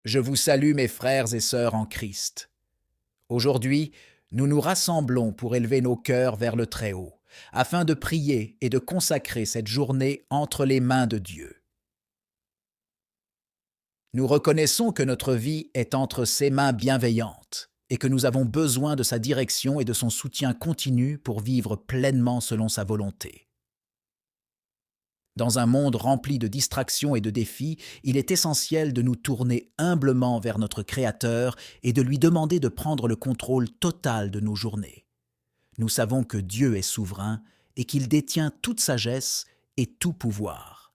Je vous salue mes frères et sœurs en Christ. Aujourd'hui, nous nous rassemblons pour élever nos cœurs vers le Très-Haut, afin de prier et de consacrer cette journée entre les mains de Dieu. Nous reconnaissons que notre vie est entre ses mains bienveillantes et que nous avons besoin de sa direction et de son soutien continu pour vivre pleinement selon sa volonté. Dans un monde rempli de distractions et de défis, il est essentiel de nous tourner humblement vers notre Créateur et de lui demander de prendre le contrôle total de nos journées. Nous savons que Dieu est souverain et qu'il détient toute sagesse et tout pouvoir.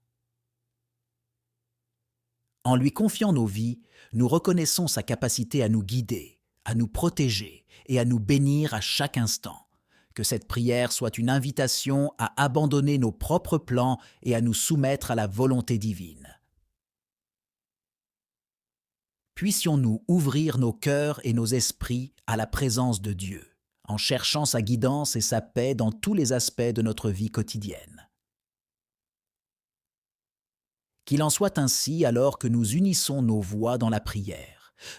En lui confiant nos vies, nous reconnaissons sa capacité à nous guider, à nous protéger et à nous bénir à chaque instant. Que cette prière soit une invitation à abandonner nos propres plans et à nous soumettre à la volonté divine. Puissions-nous ouvrir nos cœurs et nos esprits à la présence de Dieu, en cherchant sa guidance et sa paix dans tous les aspects de notre vie quotidienne. Qu'il en soit ainsi alors que nous unissons nos voix dans la prière,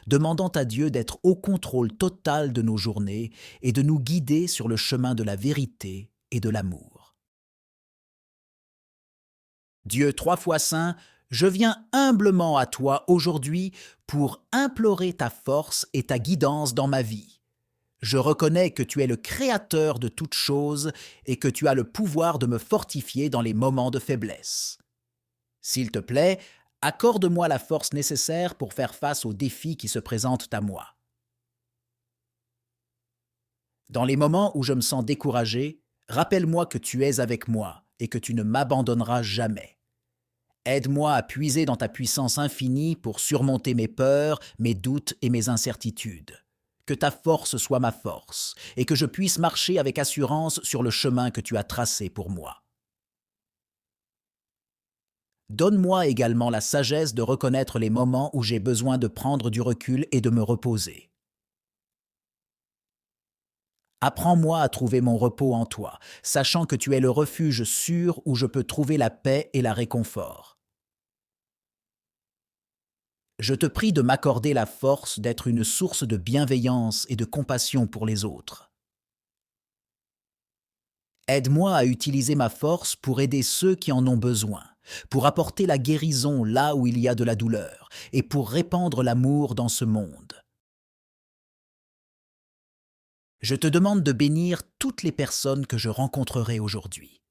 demandant à Dieu d'être au contrôle total de nos journées et de nous guider sur le chemin de la vérité et de l'amour. Dieu trois fois saint, je viens humblement à toi aujourd'hui pour implorer ta force et ta guidance dans ma vie. Je reconnais que tu es le créateur de toutes choses et que tu as le pouvoir de me fortifier dans les moments de faiblesse. S'il te plaît, accorde-moi la force nécessaire pour faire face aux défis qui se présentent à moi. Dans les moments où je me sens découragé, rappelle-moi que tu es avec moi et que tu ne m'abandonneras jamais. Aide-moi à puiser dans ta puissance infinie pour surmonter mes peurs, mes doutes et mes incertitudes. Que ta force soit ma force et que je puisse marcher avec assurance sur le chemin que tu as tracé pour moi. Donne-moi également la sagesse de reconnaître les moments où j'ai besoin de prendre du recul et de me reposer. Apprends-moi à trouver mon repos en toi, sachant que tu es le refuge sûr où je peux trouver la paix et la réconfort. Je te prie de m'accorder la force d'être une source de bienveillance et de compassion pour les autres. Aide-moi à utiliser ma force pour aider ceux qui en ont besoin, pour apporter la guérison là où il y a de la douleur et pour répandre l'amour dans ce monde. Je te demande de bénir toutes les personnes que je rencontrerai aujourd'hui.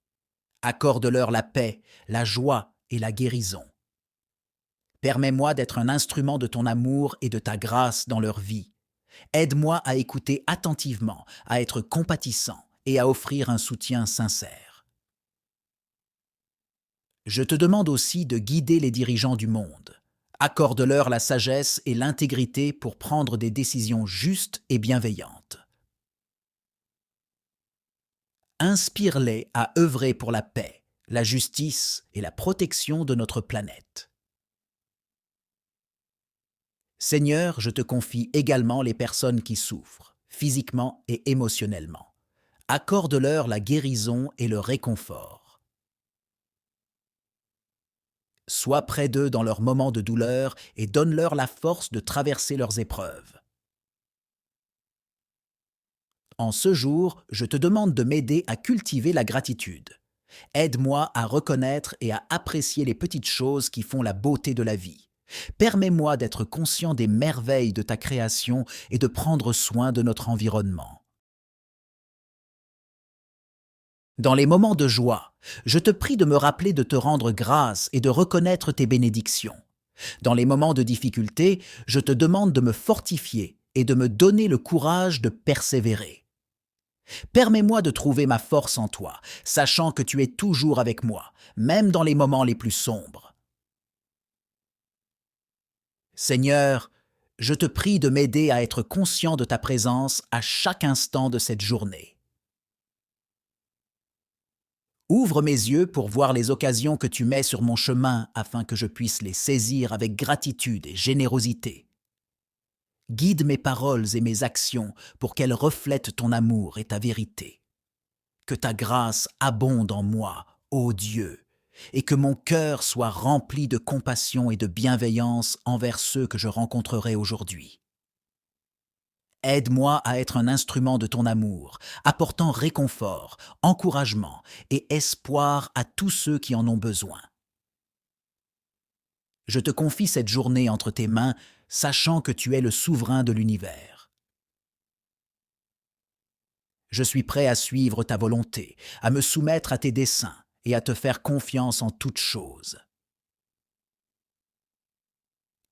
Accorde-leur la paix, la joie et la guérison. Permets-moi d'être un instrument de ton amour et de ta grâce dans leur vie. Aide-moi à écouter attentivement, à être compatissant et à offrir un soutien sincère. Je te demande aussi de guider les dirigeants du monde. Accorde-leur la sagesse et l'intégrité pour prendre des décisions justes et bienveillantes. Inspire-les à œuvrer pour la paix, la justice et la protection de notre planète. Seigneur, je te confie également les personnes qui souffrent, physiquement et émotionnellement. Accorde-leur la guérison et le réconfort. Sois près d'eux dans leurs moments de douleur et donne-leur la force de traverser leurs épreuves. En ce jour, je te demande de m'aider à cultiver la gratitude. Aide-moi à reconnaître et à apprécier les petites choses qui font la beauté de la vie. Permets-moi d'être conscient des merveilles de ta création et de prendre soin de notre environnement. Dans les moments de joie, je te prie de me rappeler de te rendre grâce et de reconnaître tes bénédictions. Dans les moments de difficulté, je te demande de me fortifier et de me donner le courage de persévérer. Permets-moi de trouver ma force en toi, sachant que tu es toujours avec moi, même dans les moments les plus sombres. Seigneur, je te prie de m'aider à être conscient de ta présence à chaque instant de cette journée. Ouvre mes yeux pour voir les occasions que tu mets sur mon chemin afin que je puisse les saisir avec gratitude et générosité. Guide mes paroles et mes actions pour qu'elles reflètent ton amour et ta vérité. Que ta grâce abonde en moi, ô Dieu, et que mon cœur soit rempli de compassion et de bienveillance envers ceux que je rencontrerai aujourd'hui. Aide-moi à être un instrument de ton amour, apportant réconfort, encouragement et espoir à tous ceux qui en ont besoin. Je te confie cette journée entre tes mains, sachant que tu es le souverain de l'univers. Je suis prêt à suivre ta volonté, à me soumettre à tes desseins et à te faire confiance en toutes choses.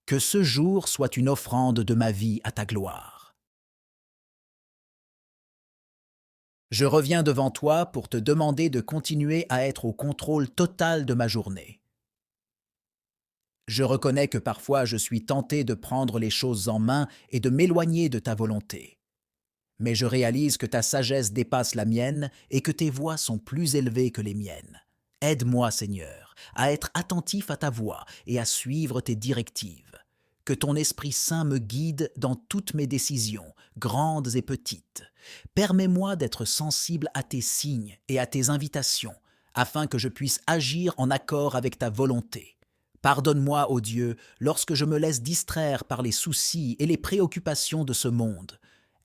Que ce jour soit une offrande de ma vie à ta gloire. Je reviens devant toi pour te demander de continuer à être au contrôle total de ma journée. Je reconnais que parfois je suis tenté de prendre les choses en main et de m'éloigner de ta volonté. Mais je réalise que ta sagesse dépasse la mienne et que tes voies sont plus élevées que les miennes. Aide-moi, Seigneur, à être attentif à ta voix et à suivre tes directives. Que ton Esprit Saint me guide dans toutes mes décisions, grandes et petites. Permets-moi d'être sensible à tes signes et à tes invitations, afin que je puisse agir en accord avec ta volonté. Pardonne-moi, ô Dieu, lorsque je me laisse distraire par les soucis et les préoccupations de ce monde.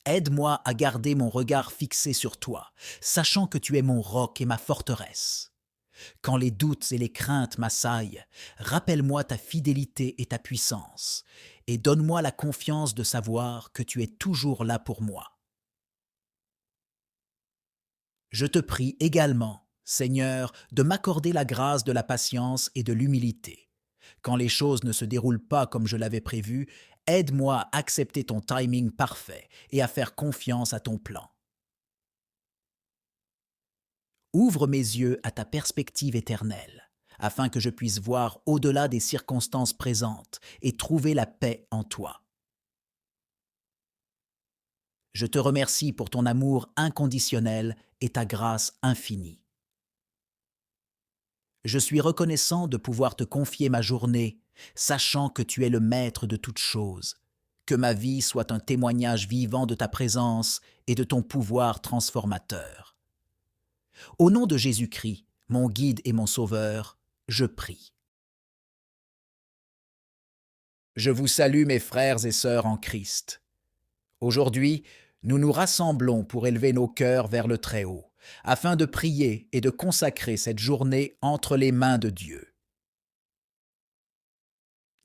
Aide-moi à garder mon regard fixé sur toi, sachant que tu es mon roc et ma forteresse. Quand les doutes et les craintes m'assaillent, rappelle-moi ta fidélité et ta puissance, et donne-moi la confiance de savoir que tu es toujours là pour moi. Je te prie également, Seigneur, de m'accorder la grâce de la patience et de l'humilité. Quand les choses ne se déroulent pas comme je l'avais prévu, aide-moi à accepter ton timing parfait et à faire confiance à ton plan. Ouvre mes yeux à ta perspective éternelle, afin que je puisse voir au-delà des circonstances présentes et trouver la paix en toi. Je te remercie pour ton amour inconditionnel et ta grâce infinie. Je suis reconnaissant de pouvoir te confier ma journée, sachant que tu es le maître de toutes choses. Que ma vie soit un témoignage vivant de ta présence et de ton pouvoir transformateur. Au nom de Jésus-Christ, mon guide et mon sauveur, je prie. Je vous salue mes frères et sœurs en Christ. Aujourd'hui, nous nous rassemblons pour élever nos cœurs vers le Très-Haut, afin de prier et de consacrer cette journée entre les mains de Dieu.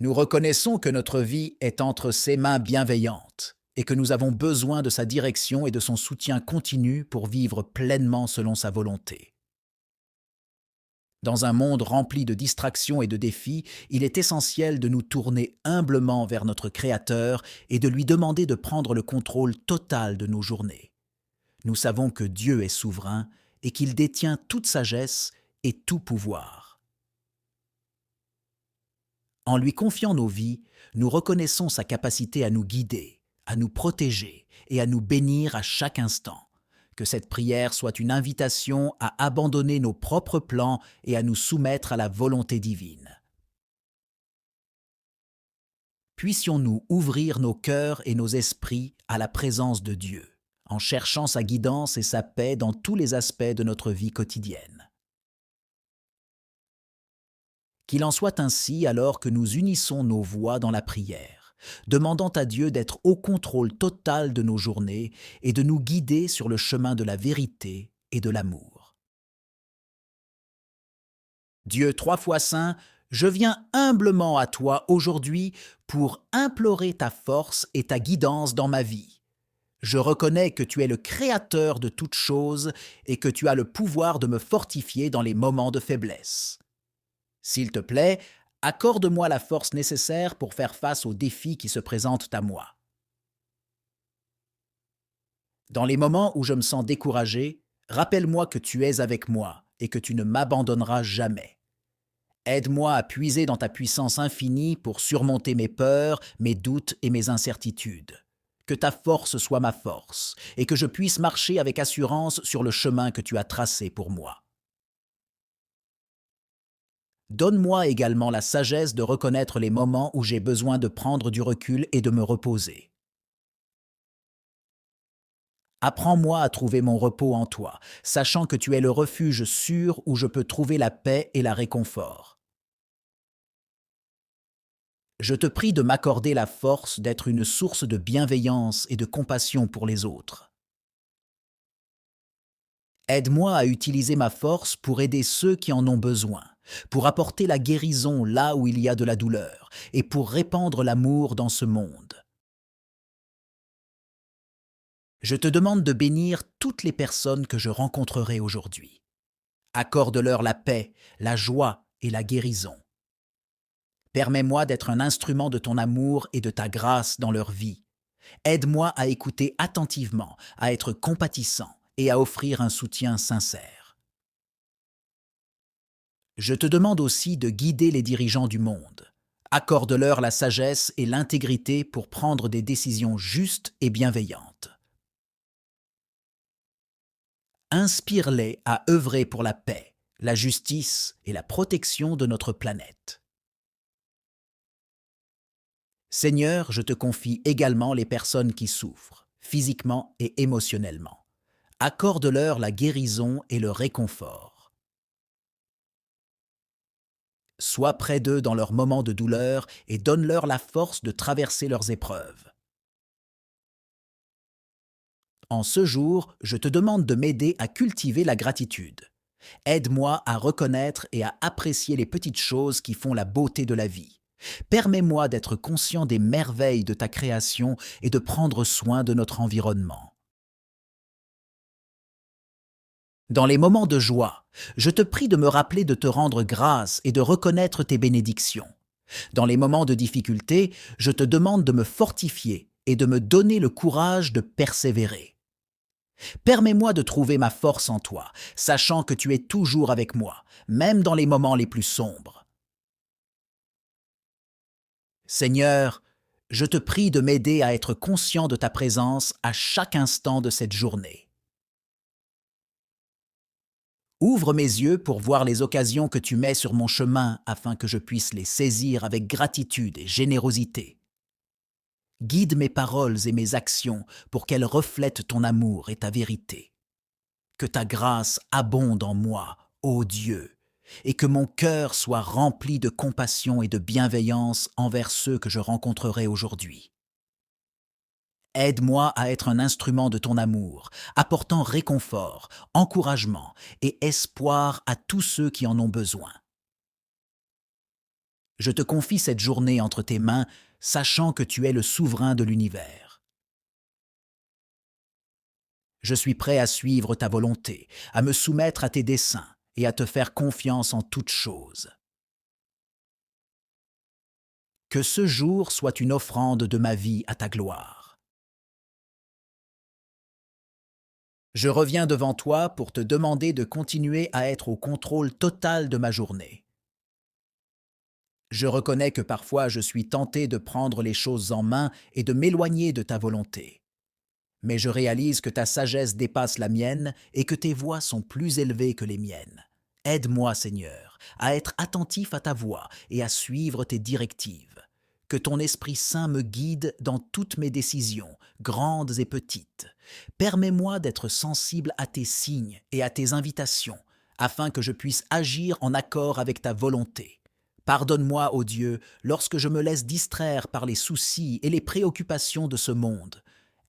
Nous reconnaissons que notre vie est entre ses mains bienveillantes et que nous avons besoin de sa direction et de son soutien continu pour vivre pleinement selon sa volonté. Dans un monde rempli de distractions et de défis, il est essentiel de nous tourner humblement vers notre Créateur et de lui demander de prendre le contrôle total de nos journées. Nous savons que Dieu est souverain et qu'il détient toute sagesse et tout pouvoir. En lui confiant nos vies, nous reconnaissons sa capacité à nous guider, à nous protéger et à nous bénir à chaque instant. Que cette prière soit une invitation à abandonner nos propres plans et à nous soumettre à la volonté divine. Puissions-nous ouvrir nos cœurs et nos esprits à la présence de Dieu, en cherchant sa guidance et sa paix dans tous les aspects de notre vie quotidienne. Qu'il en soit ainsi alors que nous unissons nos voix dans la prière, demandant à Dieu d'être au contrôle total de nos journées et de nous guider sur le chemin de la vérité et de l'amour. Dieu trois fois saint, je viens humblement à toi aujourd'hui pour implorer ta force et ta guidance dans ma vie. Je reconnais que tu es le créateur de toutes choses et que tu as le pouvoir de me fortifier dans les moments de faiblesse. S'il te plaît, accorde-moi la force nécessaire pour faire face aux défis qui se présentent à moi. Dans les moments où je me sens découragé, rappelle-moi que tu es avec moi et que tu ne m'abandonneras jamais. Aide-moi à puiser dans ta puissance infinie pour surmonter mes peurs, mes doutes et mes incertitudes. Que ta force soit ma force et que je puisse marcher avec assurance sur le chemin que tu as tracé pour moi. Donne-moi également la sagesse de reconnaître les moments où j'ai besoin de prendre du recul et de me reposer. Apprends-moi à trouver mon repos en toi, sachant que tu es le refuge sûr où je peux trouver la paix et la réconfort. Je te prie de m'accorder la force d'être une source de bienveillance et de compassion pour les autres. Aide-moi à utiliser ma force pour aider ceux qui en ont besoin, pour apporter la guérison là où il y a de la douleur et pour répandre l'amour dans ce monde. Je te demande de bénir toutes les personnes que je rencontrerai aujourd'hui. Accorde-leur la paix, la joie et la guérison. Permets-moi d'être un instrument de ton amour et de ta grâce dans leur vie. Aide-moi à écouter attentivement, à être compatissant et à offrir un soutien sincère. Je te demande aussi de guider les dirigeants du monde. Accorde-leur la sagesse et l'intégrité pour prendre des décisions justes et bienveillantes. Inspire-les à œuvrer pour la paix, la justice et la protection de notre planète. Seigneur, je te confie également les personnes qui souffrent, physiquement et émotionnellement. Accorde-leur la guérison et le réconfort. Sois près d'eux dans leurs moments de douleur et donne-leur la force de traverser leurs épreuves. En ce jour, je te demande de m'aider à cultiver la gratitude. Aide-moi à reconnaître et à apprécier les petites choses qui font la beauté de la vie. Permets-moi d'être conscient des merveilles de ta création et de prendre soin de notre environnement. Dans les moments de joie, je te prie de me rappeler de te rendre grâce et de reconnaître tes bénédictions. Dans les moments de difficulté, je te demande de me fortifier et de me donner le courage de persévérer. Permets-moi de trouver ma force en toi, sachant que tu es toujours avec moi, même dans les moments les plus sombres. Seigneur, je te prie de m'aider à être conscient de ta présence à chaque instant de cette journée. Ouvre mes yeux pour voir les occasions que tu mets sur mon chemin afin que je puisse les saisir avec gratitude et générosité. Guide mes paroles et mes actions pour qu'elles reflètent ton amour et ta vérité. Que ta grâce abonde en moi, ô Dieu, et que mon cœur soit rempli de compassion et de bienveillance envers ceux que je rencontrerai aujourd'hui. Aide-moi à être un instrument de ton amour, apportant réconfort, encouragement et espoir à tous ceux qui en ont besoin. Je te confie cette journée entre tes mains, sachant que tu es le souverain de l'univers. Je suis prêt à suivre ta volonté, à me soumettre à tes desseins et à te faire confiance en toutes choses. Que ce jour soit une offrande de ma vie à ta gloire. Je reviens devant toi pour te demander de continuer à être au contrôle total de ma journée. Je reconnais que parfois je suis tenté de prendre les choses en main et de m'éloigner de ta volonté. Mais je réalise que ta sagesse dépasse la mienne et que tes voies sont plus élevées que les miennes. Aide-moi, Seigneur, à être attentif à ta voix et à suivre tes directives. Que ton Esprit Saint me guide dans toutes mes décisions, grandes et petites. Permets-moi d'être sensible à tes signes et à tes invitations, afin que je puisse agir en accord avec ta volonté. Pardonne-moi, ô Dieu, lorsque je me laisse distraire par les soucis et les préoccupations de ce monde.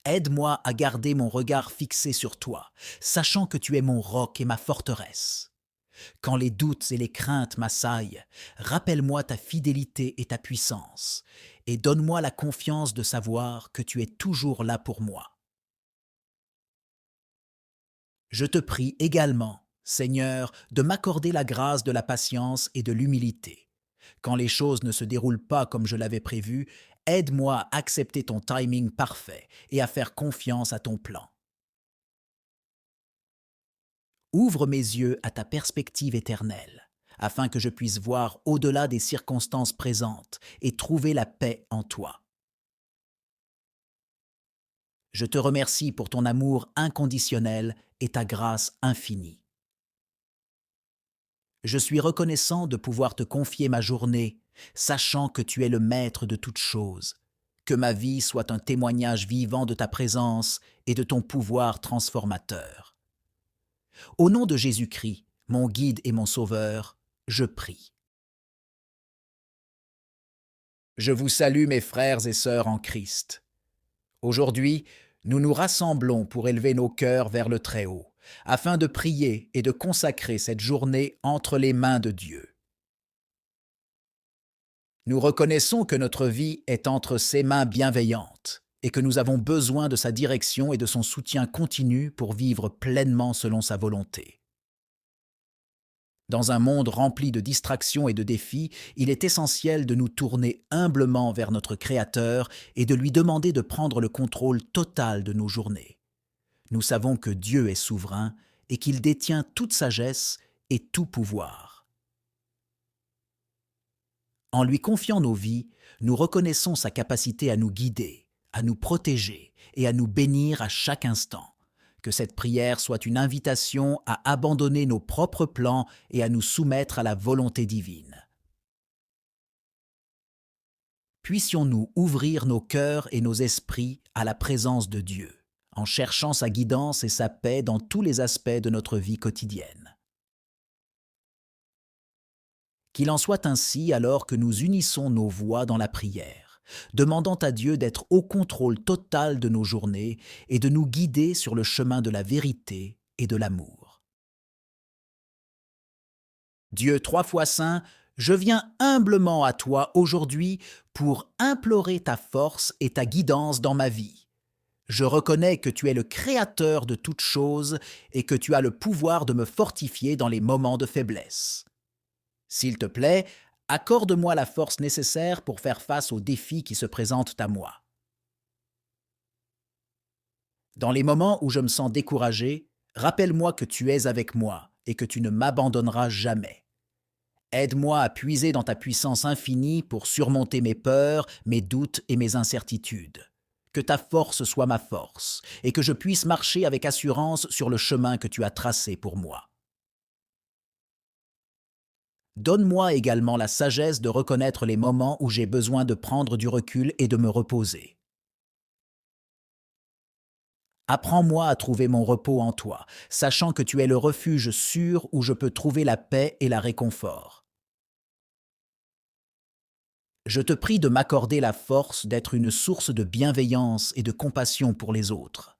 Aide-moi à garder mon regard fixé sur toi, sachant que tu es mon roc et ma forteresse. Quand les doutes et les craintes m'assaillent, rappelle-moi ta fidélité et ta puissance, et donne-moi la confiance de savoir que tu es toujours là pour moi. Je te prie également, Seigneur, de m'accorder la grâce de la patience et de l'humilité. Quand les choses ne se déroulent pas comme je l'avais prévu, aide-moi à accepter ton timing parfait et à faire confiance à ton plan. Ouvre mes yeux à ta perspective éternelle, afin que je puisse voir au-delà des circonstances présentes et trouver la paix en toi. Je te remercie pour ton amour inconditionnel et ta grâce infinie. Je suis reconnaissant de pouvoir te confier ma journée, sachant que tu es le maître de toutes choses. que ma vie soit un témoignage vivant de ta présence et de ton pouvoir transformateur. Au nom de Jésus-Christ, mon guide et mon sauveur, je prie. Je vous salue mes frères et sœurs en Christ. Aujourd'hui, nous nous rassemblons pour élever nos cœurs vers le Très-Haut, afin de prier et de consacrer cette journée entre les mains de Dieu. Nous reconnaissons que notre vie est entre ses mains bienveillantes et que nous avons besoin de sa direction et de son soutien continu pour vivre pleinement selon sa volonté. Dans un monde rempli de distractions et de défis, il est essentiel de nous tourner humblement vers notre Créateur et de lui demander de prendre le contrôle total de nos journées. Nous savons que Dieu est souverain et qu'il détient toute sagesse et tout pouvoir. En lui confiant nos vies, nous reconnaissons sa capacité à nous guider, à nous protéger et à nous bénir à chaque instant. Que cette prière soit une invitation à abandonner nos propres plans et à nous soumettre à la volonté divine. Puissions-nous ouvrir nos cœurs et nos esprits à la présence de Dieu, en cherchant sa guidance et sa paix dans tous les aspects de notre vie quotidienne. Qu'il en soit ainsi alors que nous unissons nos voix dans la prière, demandant à Dieu d'être au contrôle total de nos journées et de nous guider sur le chemin de la vérité et de l'amour. Dieu trois fois saint, je viens humblement à toi aujourd'hui pour implorer ta force et ta guidance dans ma vie. Je reconnais que tu es le Créateur de toutes choses et que tu as le pouvoir de me fortifier dans les moments de faiblesse. S'il te plaît, accorde-moi la force nécessaire pour faire face aux défis qui se présentent à moi. Dans les moments où je me sens découragé, rappelle-moi que tu es avec moi et que tu ne m'abandonneras jamais. Aide-moi à puiser dans ta puissance infinie pour surmonter mes peurs, mes doutes et mes incertitudes. Que ta force soit ma force et que je puisse marcher avec assurance sur le chemin que tu as tracé pour moi. Donne-moi également la sagesse de reconnaître les moments où j'ai besoin de prendre du recul et de me reposer. Apprends-moi à trouver mon repos en toi, sachant que tu es le refuge sûr où je peux trouver la paix et la réconfort. Je te prie de m'accorder la force d'être une source de bienveillance et de compassion pour les autres.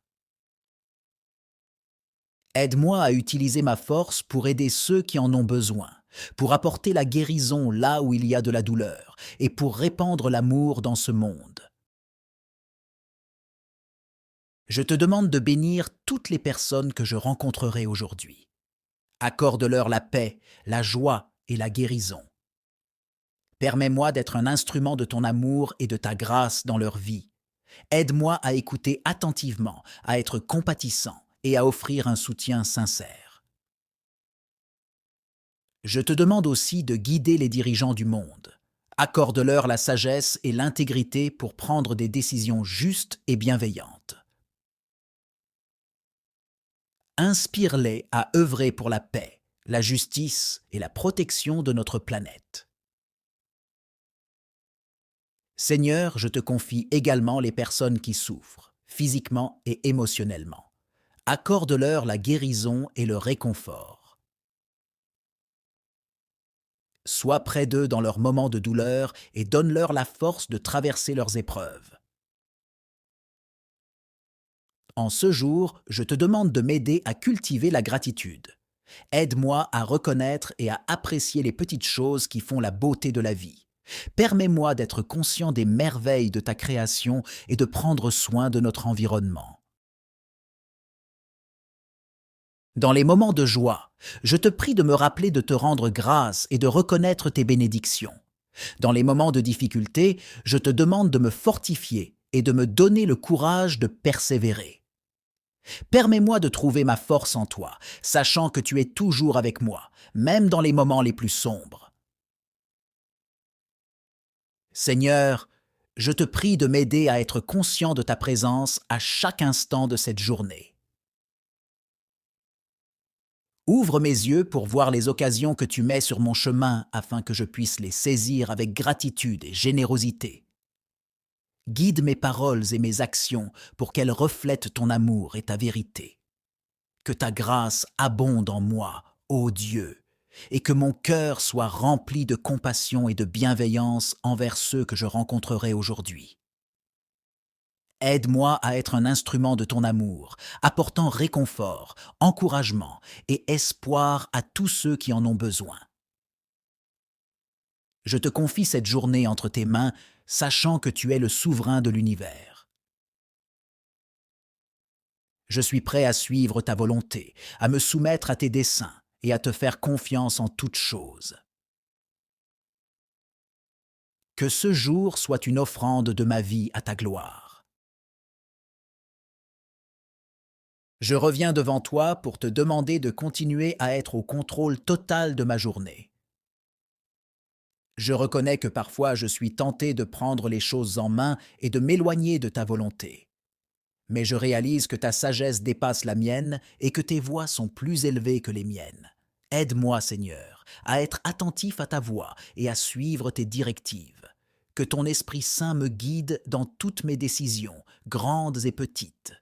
Aide-moi à utiliser ma force pour aider ceux qui en ont besoin, pour apporter la guérison là où il y a de la douleur et pour répandre l'amour dans ce monde. Je te demande de bénir toutes les personnes que je rencontrerai aujourd'hui. Accorde-leur la paix, la joie et la guérison. Permets-moi d'être un instrument de ton amour et de ta grâce dans leur vie. Aide-moi à écouter attentivement, à être compatissant et à offrir un soutien sincère. Je te demande aussi de guider les dirigeants du monde. Accorde-leur la sagesse et l'intégrité pour prendre des décisions justes et bienveillantes. Inspire-les à œuvrer pour la paix, la justice et la protection de notre planète. Seigneur, je te confie également les personnes qui souffrent, physiquement et émotionnellement. Accorde-leur la guérison et le réconfort. Sois près d'eux dans leurs moments de douleur et donne-leur la force de traverser leurs épreuves. En ce jour, je te demande de m'aider à cultiver la gratitude. Aide-moi à reconnaître et à apprécier les petites choses qui font la beauté de la vie. Permets-moi d'être conscient des merveilles de ta création et de prendre soin de notre environnement. Dans les moments de joie, je te prie de me rappeler de te rendre grâce et de reconnaître tes bénédictions. Dans les moments de difficulté, je te demande de me fortifier et de me donner le courage de persévérer. Permets-moi de trouver ma force en toi, sachant que tu es toujours avec moi, même dans les moments les plus sombres. Seigneur, je te prie de m'aider à être conscient de ta présence à chaque instant de cette journée. Ouvre mes yeux pour voir les occasions que tu mets sur mon chemin afin que je puisse les saisir avec gratitude et générosité. Guide mes paroles et mes actions pour qu'elles reflètent ton amour et ta vérité. Que ta grâce abonde en moi, ô Dieu, et que mon cœur soit rempli de compassion et de bienveillance envers ceux que je rencontrerai aujourd'hui. Aide-moi à être un instrument de ton amour, apportant réconfort, encouragement et espoir à tous ceux qui en ont besoin. Je te confie cette journée entre tes mains, sachant que tu es le souverain de l'univers. Je suis prêt à suivre ta volonté, à me soumettre à tes desseins et à te faire confiance en toutes choses. Que ce jour soit une offrande de ma vie à ta gloire. Je reviens devant toi pour te demander de continuer à être au contrôle total de ma journée. Je reconnais que parfois je suis tenté de prendre les choses en main et de m'éloigner de ta volonté. Mais je réalise que ta sagesse dépasse la mienne et que tes voies sont plus élevées que les miennes. Aide-moi, Seigneur, à être attentif à ta voix et à suivre tes directives. Que ton Esprit Saint me guide dans toutes mes décisions, grandes et petites.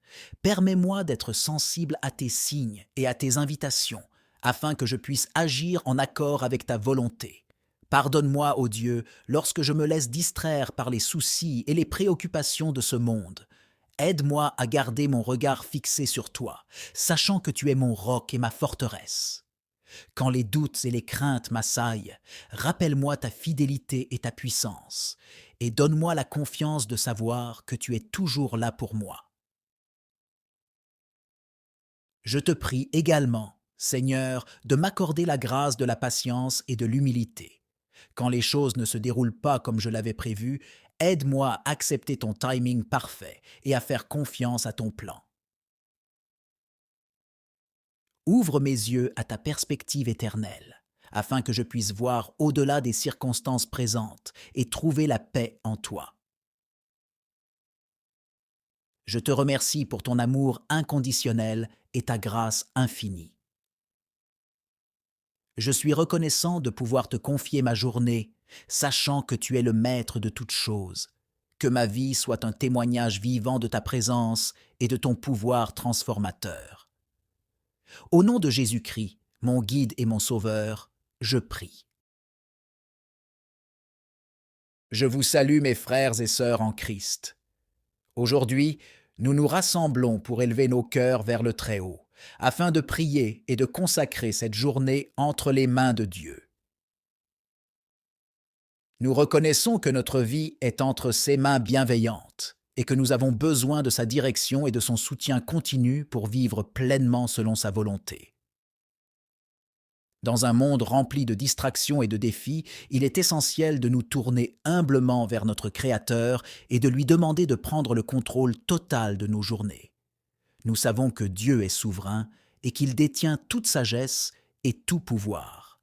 Permets-moi d'être sensible à tes signes et à tes invitations, afin que je puisse agir en accord avec ta volonté. Pardonne-moi, ô Dieu, lorsque je me laisse distraire par les soucis et les préoccupations de ce monde. Aide-moi à garder mon regard fixé sur toi, sachant que tu es mon roc et ma forteresse. Quand les doutes et les craintes m'assaillent, rappelle-moi ta fidélité et ta puissance, et donne-moi la confiance de savoir que tu es toujours là pour moi. Je te prie également, Seigneur, de m'accorder la grâce de la patience et de l'humilité. Quand les choses ne se déroulent pas comme je l'avais prévu, aide-moi à accepter ton timing parfait et à faire confiance à ton plan. Ouvre mes yeux à ta perspective éternelle, afin que je puisse voir au-delà des circonstances présentes et trouver la paix en toi. Je te remercie pour ton amour inconditionnel et ta grâce infinie. Je suis reconnaissant de pouvoir te confier ma journée, sachant que tu es le maître de toutes choses. Que ma vie soit un témoignage vivant de ta présence et de ton pouvoir transformateur. Au nom de Jésus-Christ, mon guide et mon sauveur, je prie. Je vous salue mes frères et sœurs en Christ. Aujourd'hui, nous nous rassemblons pour élever nos cœurs vers le Très-Haut, afin de prier et de consacrer cette journée entre les mains de Dieu. Nous reconnaissons que notre vie est entre ses mains bienveillantes et que nous avons besoin de sa direction et de son soutien continu pour vivre pleinement selon sa volonté. Dans un monde rempli de distractions et de défis, il est essentiel de nous tourner humblement vers notre Créateur et de lui demander de prendre le contrôle total de nos journées. Nous savons que Dieu est souverain et qu'il détient toute sagesse et tout pouvoir.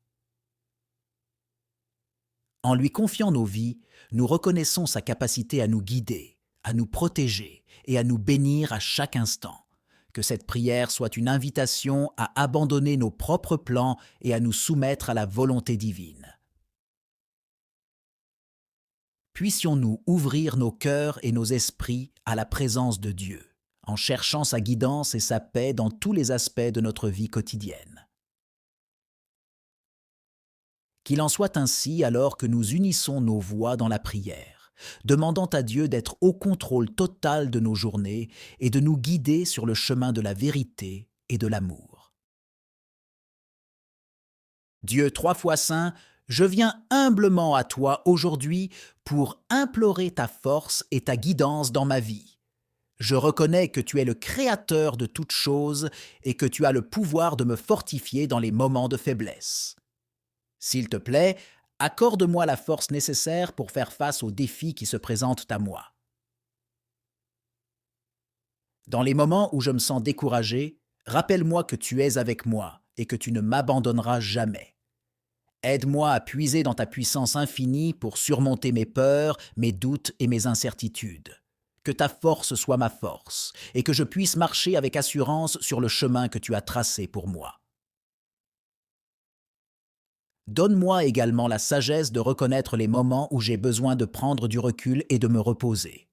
En lui confiant nos vies, nous reconnaissons sa capacité à nous guider, à nous protéger et à nous bénir à chaque instant. Que cette prière soit une invitation à abandonner nos propres plans et à nous soumettre à la volonté divine. Puissions-nous ouvrir nos cœurs et nos esprits à la présence de Dieu, en cherchant sa guidance et sa paix dans tous les aspects de notre vie quotidienne. Qu'il en soit ainsi alors que nous unissons nos voix dans la prière, demandant à Dieu d'être au contrôle total de nos journées et de nous guider sur le chemin de la vérité et de l'amour. Dieu trois fois saint, je viens humblement à toi aujourd'hui pour implorer ta force et ta guidance dans ma vie. Je reconnais que tu es le créateur de toutes choses et que tu as le pouvoir de me fortifier dans les moments de faiblesse. S'il te plaît, accorde-moi la force nécessaire pour faire face aux défis qui se présentent à moi. Dans les moments où je me sens découragé, rappelle-moi que tu es avec moi et que tu ne m'abandonneras jamais. Aide-moi à puiser dans ta puissance infinie pour surmonter mes peurs, mes doutes et mes incertitudes. Que ta force soit ma force et que je puisse marcher avec assurance sur le chemin que tu as tracé pour moi. Donne-moi également la sagesse de reconnaître les moments où j'ai besoin de prendre du recul et de me reposer.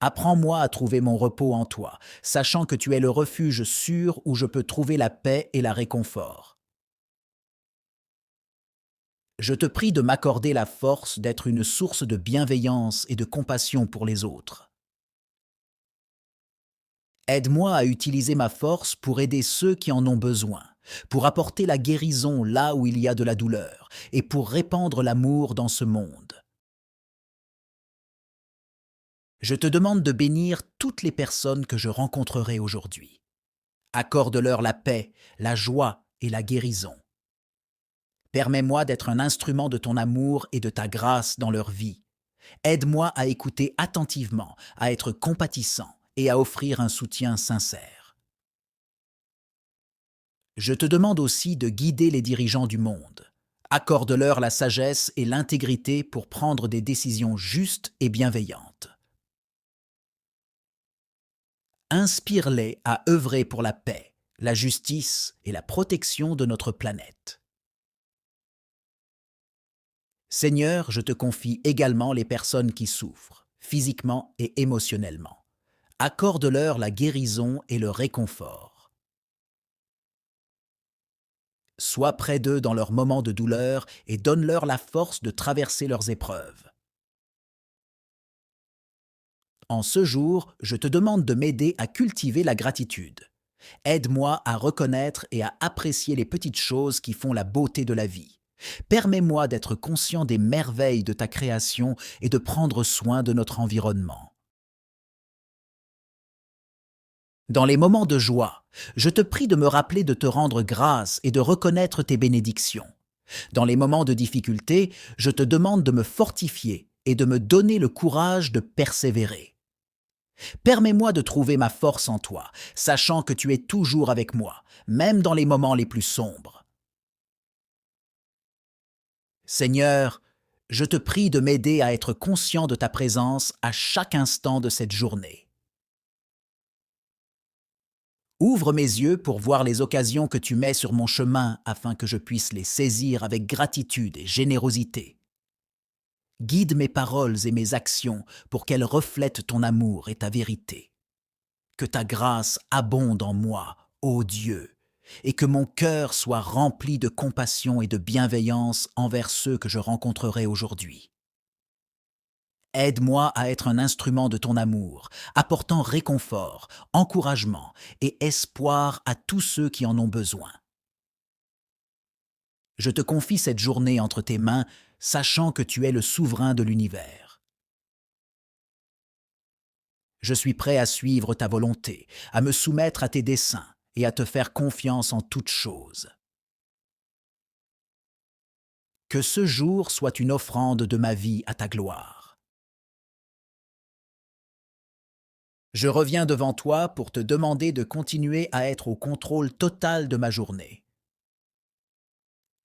Apprends-moi à trouver mon repos en toi, sachant que tu es le refuge sûr où je peux trouver la paix et la réconfort. Je te prie de m'accorder la force d'être une source de bienveillance et de compassion pour les autres. Aide-moi à utiliser ma force pour aider ceux qui en ont besoin, pour apporter la guérison là où il y a de la douleur et pour répandre l'amour dans ce monde. Je te demande de bénir toutes les personnes que je rencontrerai aujourd'hui. Accorde-leur la paix, la joie et la guérison. Permets-moi d'être un instrument de ton amour et de ta grâce dans leur vie. Aide-moi à écouter attentivement, à être compatissant et à offrir un soutien sincère. Je te demande aussi de guider les dirigeants du monde. Accorde-leur la sagesse et l'intégrité pour prendre des décisions justes et bienveillantes. Inspire-les à œuvrer pour la paix, la justice et la protection de notre planète. Seigneur, je te confie également les personnes qui souffrent, physiquement et émotionnellement. Accorde-leur la guérison et le réconfort. Sois près d'eux dans leurs moments de douleur et donne-leur la force de traverser leurs épreuves. En ce jour, je te demande de m'aider à cultiver la gratitude. Aide-moi à reconnaître et à apprécier les petites choses qui font la beauté de la vie. Permets-moi d'être conscient des merveilles de ta création et de prendre soin de notre environnement. Dans les moments de joie, je te prie de me rappeler de te rendre grâce et de reconnaître tes bénédictions. Dans les moments de difficulté, je te demande de me fortifier et de me donner le courage de persévérer. Permets-moi de trouver ma force en toi, sachant que tu es toujours avec moi, même dans les moments les plus sombres. Seigneur, je te prie de m'aider à être conscient de ta présence à chaque instant de cette journée. Ouvre mes yeux pour voir les occasions que tu mets sur mon chemin afin que je puisse les saisir avec gratitude et générosité. Guide mes paroles et mes actions pour qu'elles reflètent ton amour et ta vérité. Que ta grâce abonde en moi, ô Dieu, et que mon cœur soit rempli de compassion et de bienveillance envers ceux que je rencontrerai aujourd'hui. Aide-moi à être un instrument de ton amour, apportant réconfort, encouragement et espoir à tous ceux qui en ont besoin. Je te confie cette journée entre tes mains, sachant que tu es le souverain de l'univers. Je suis prêt à suivre ta volonté, à me soumettre à tes desseins et à te faire confiance en toutes choses. Que ce jour soit une offrande de ma vie à ta gloire. Je reviens devant toi pour te demander de continuer à être au contrôle total de ma journée.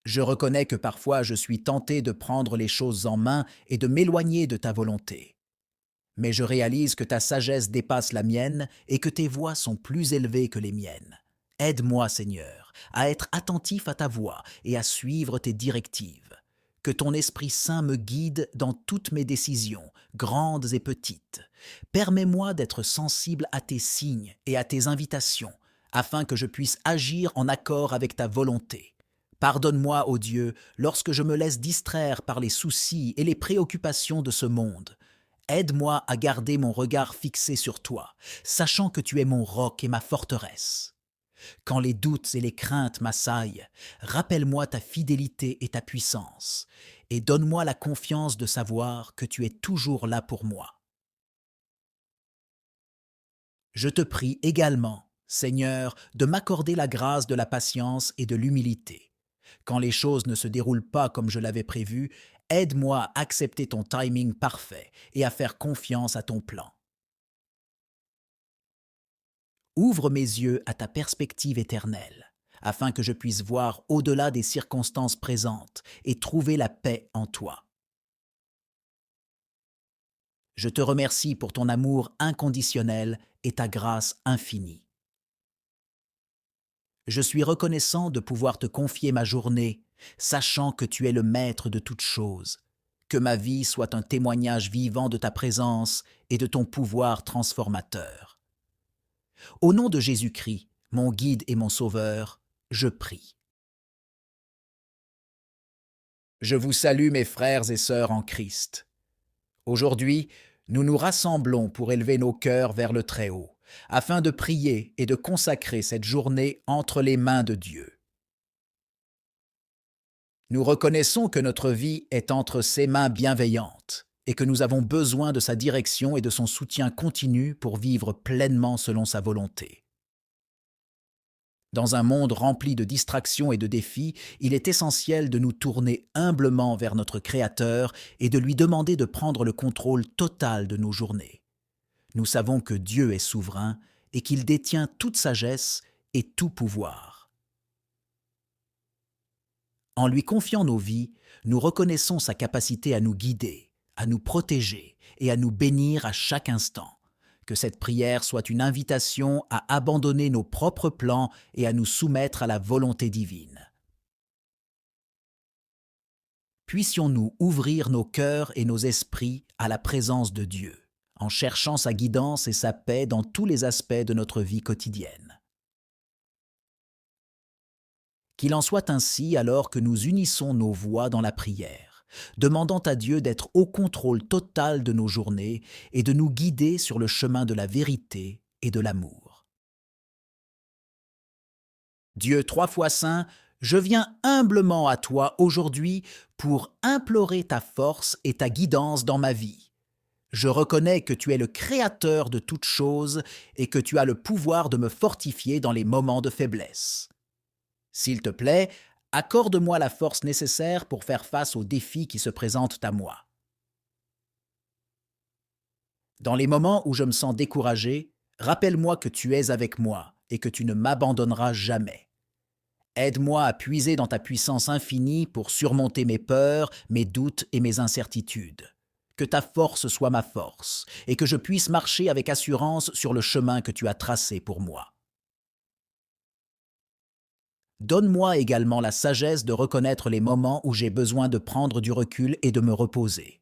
Je reconnais que parfois je suis tenté de prendre les choses en main et de m'éloigner de ta volonté. Mais je réalise que ta sagesse dépasse la mienne et que tes voies sont plus élevées que les miennes. Aide-moi, Seigneur, à être attentif à ta voix et à suivre tes directives. Que ton Esprit Saint me guide dans toutes mes décisions, grandes et petites. Permets-moi d'être sensible à tes signes et à tes invitations, afin que je puisse agir en accord avec ta volonté. Pardonne-moi, ô Dieu, lorsque je me laisse distraire par les soucis et les préoccupations de ce monde. Aide-moi à garder mon regard fixé sur toi, sachant que tu es mon roc et ma forteresse. Quand les doutes et les craintes m'assaillent, rappelle-moi ta fidélité et ta puissance, et donne-moi la confiance de savoir que tu es toujours là pour moi. Je te prie également, Seigneur, de m'accorder la grâce de la patience et de l'humilité. Quand les choses ne se déroulent pas comme je l'avais prévu, aide-moi à accepter ton timing parfait et à faire confiance à ton plan. Ouvre mes yeux à ta perspective éternelle, afin que je puisse voir au-delà des circonstances présentes et trouver la paix en toi. Je te remercie pour ton amour inconditionnel et ta grâce infinie. Je suis reconnaissant de pouvoir te confier ma journée, sachant que tu es le maître de toutes choses. Que ma vie soit un témoignage vivant de ta présence et de ton pouvoir transformateur. Au nom de Jésus-Christ, mon guide et mon sauveur, je prie. Je vous salue mes frères et sœurs en Christ. Aujourd'hui, nous nous rassemblons pour élever nos cœurs vers le Très-Haut, afin de prier et de consacrer cette journée entre les mains de Dieu. Nous reconnaissons que notre vie est entre ses mains bienveillantes et que nous avons besoin de sa direction et de son soutien continu pour vivre pleinement selon sa volonté. Dans un monde rempli de distractions et de défis, il est essentiel de nous tourner humblement vers notre Créateur et de lui demander de prendre le contrôle total de nos journées. Nous savons que Dieu est souverain et qu'il détient toute sagesse et tout pouvoir. En lui confiant nos vies, nous reconnaissons sa capacité à nous guider, à nous protéger et à nous bénir à chaque instant. Que cette prière soit une invitation à abandonner nos propres plans et à nous soumettre à la volonté divine. Puissions-nous ouvrir nos cœurs et nos esprits à la présence de Dieu, en cherchant sa guidance et sa paix dans tous les aspects de notre vie quotidienne. Qu'il en soit ainsi alors que nous unissons nos voix dans la prière, demandant à Dieu d'être au contrôle total de nos journées et de nous guider sur le chemin de la vérité et de l'amour. Dieu 3 fois saint, je viens humblement à toi aujourd'hui pour implorer ta force et ta guidance dans ma vie. Je reconnais que tu es le Créateur de toutes choses et que tu as le pouvoir de me fortifier dans les moments de faiblesse. S'il te plaît, accorde-moi la force nécessaire pour faire face aux défis qui se présentent à moi. Dans les moments où je me sens découragé, rappelle-moi que tu es avec moi et que tu ne m'abandonneras jamais. Aide-moi à puiser dans ta puissance infinie pour surmonter mes peurs, mes doutes et mes incertitudes. Que ta force soit ma force et que je puisse marcher avec assurance sur le chemin que tu as tracé pour moi. Donne-moi également la sagesse de reconnaître les moments où j'ai besoin de prendre du recul et de me reposer.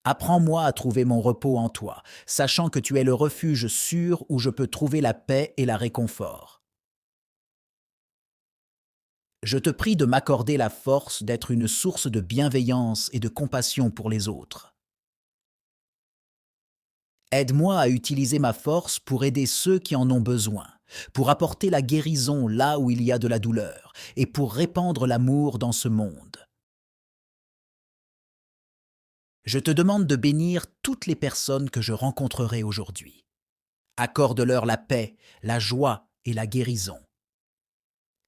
Apprends-moi à trouver mon repos en toi, sachant que tu es le refuge sûr où je peux trouver la paix et la réconfort. Je te prie de m'accorder la force d'être une source de bienveillance et de compassion pour les autres. Aide-moi à utiliser ma force pour aider ceux qui en ont besoin, pour apporter la guérison là où il y a de la douleur et pour répandre l'amour dans ce monde. Je te demande de bénir toutes les personnes que je rencontrerai aujourd'hui. Accorde-leur la paix, la joie et la guérison.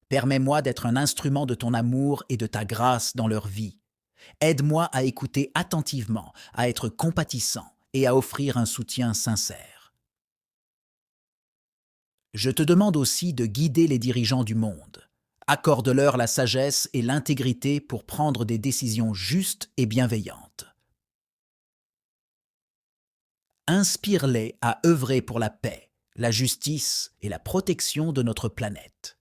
Permets-moi d'être un instrument de ton amour et de ta grâce dans leur vie. Aide-moi à écouter attentivement, à être compatissant et à offrir un soutien sincère. Je te demande aussi de guider les dirigeants du monde. Accorde-leur la sagesse et l'intégrité pour prendre des décisions justes et bienveillantes. Inspire-les à œuvrer pour la paix, la justice et la protection de notre planète.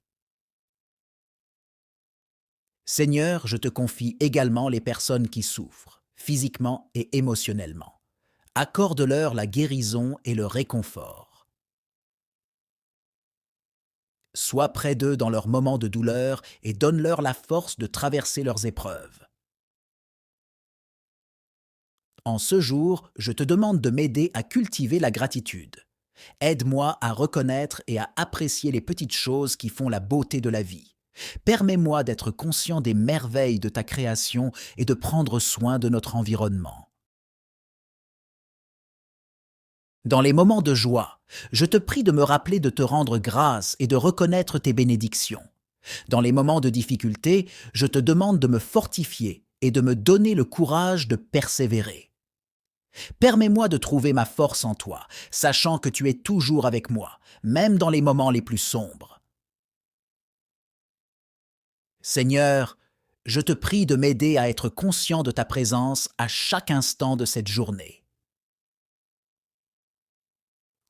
Seigneur, je te confie également les personnes qui souffrent, physiquement et émotionnellement. Accorde-leur la guérison et le réconfort. Sois près d'eux dans leurs moments de douleur et donne-leur la force de traverser leurs épreuves. En ce jour, je te demande de m'aider à cultiver la gratitude. Aide-moi à reconnaître et à apprécier les petites choses qui font la beauté de la vie. Permets-moi d'être conscient des merveilles de ta création et de prendre soin de notre environnement. Dans les moments de joie, je te prie de me rappeler de te rendre grâce et de reconnaître tes bénédictions. Dans les moments de difficulté, je te demande de me fortifier et de me donner le courage de persévérer. Permets-moi de trouver ma force en toi, sachant que tu es toujours avec moi, même dans les moments les plus sombres. Seigneur, je te prie de m'aider à être conscient de ta présence à chaque instant de cette journée.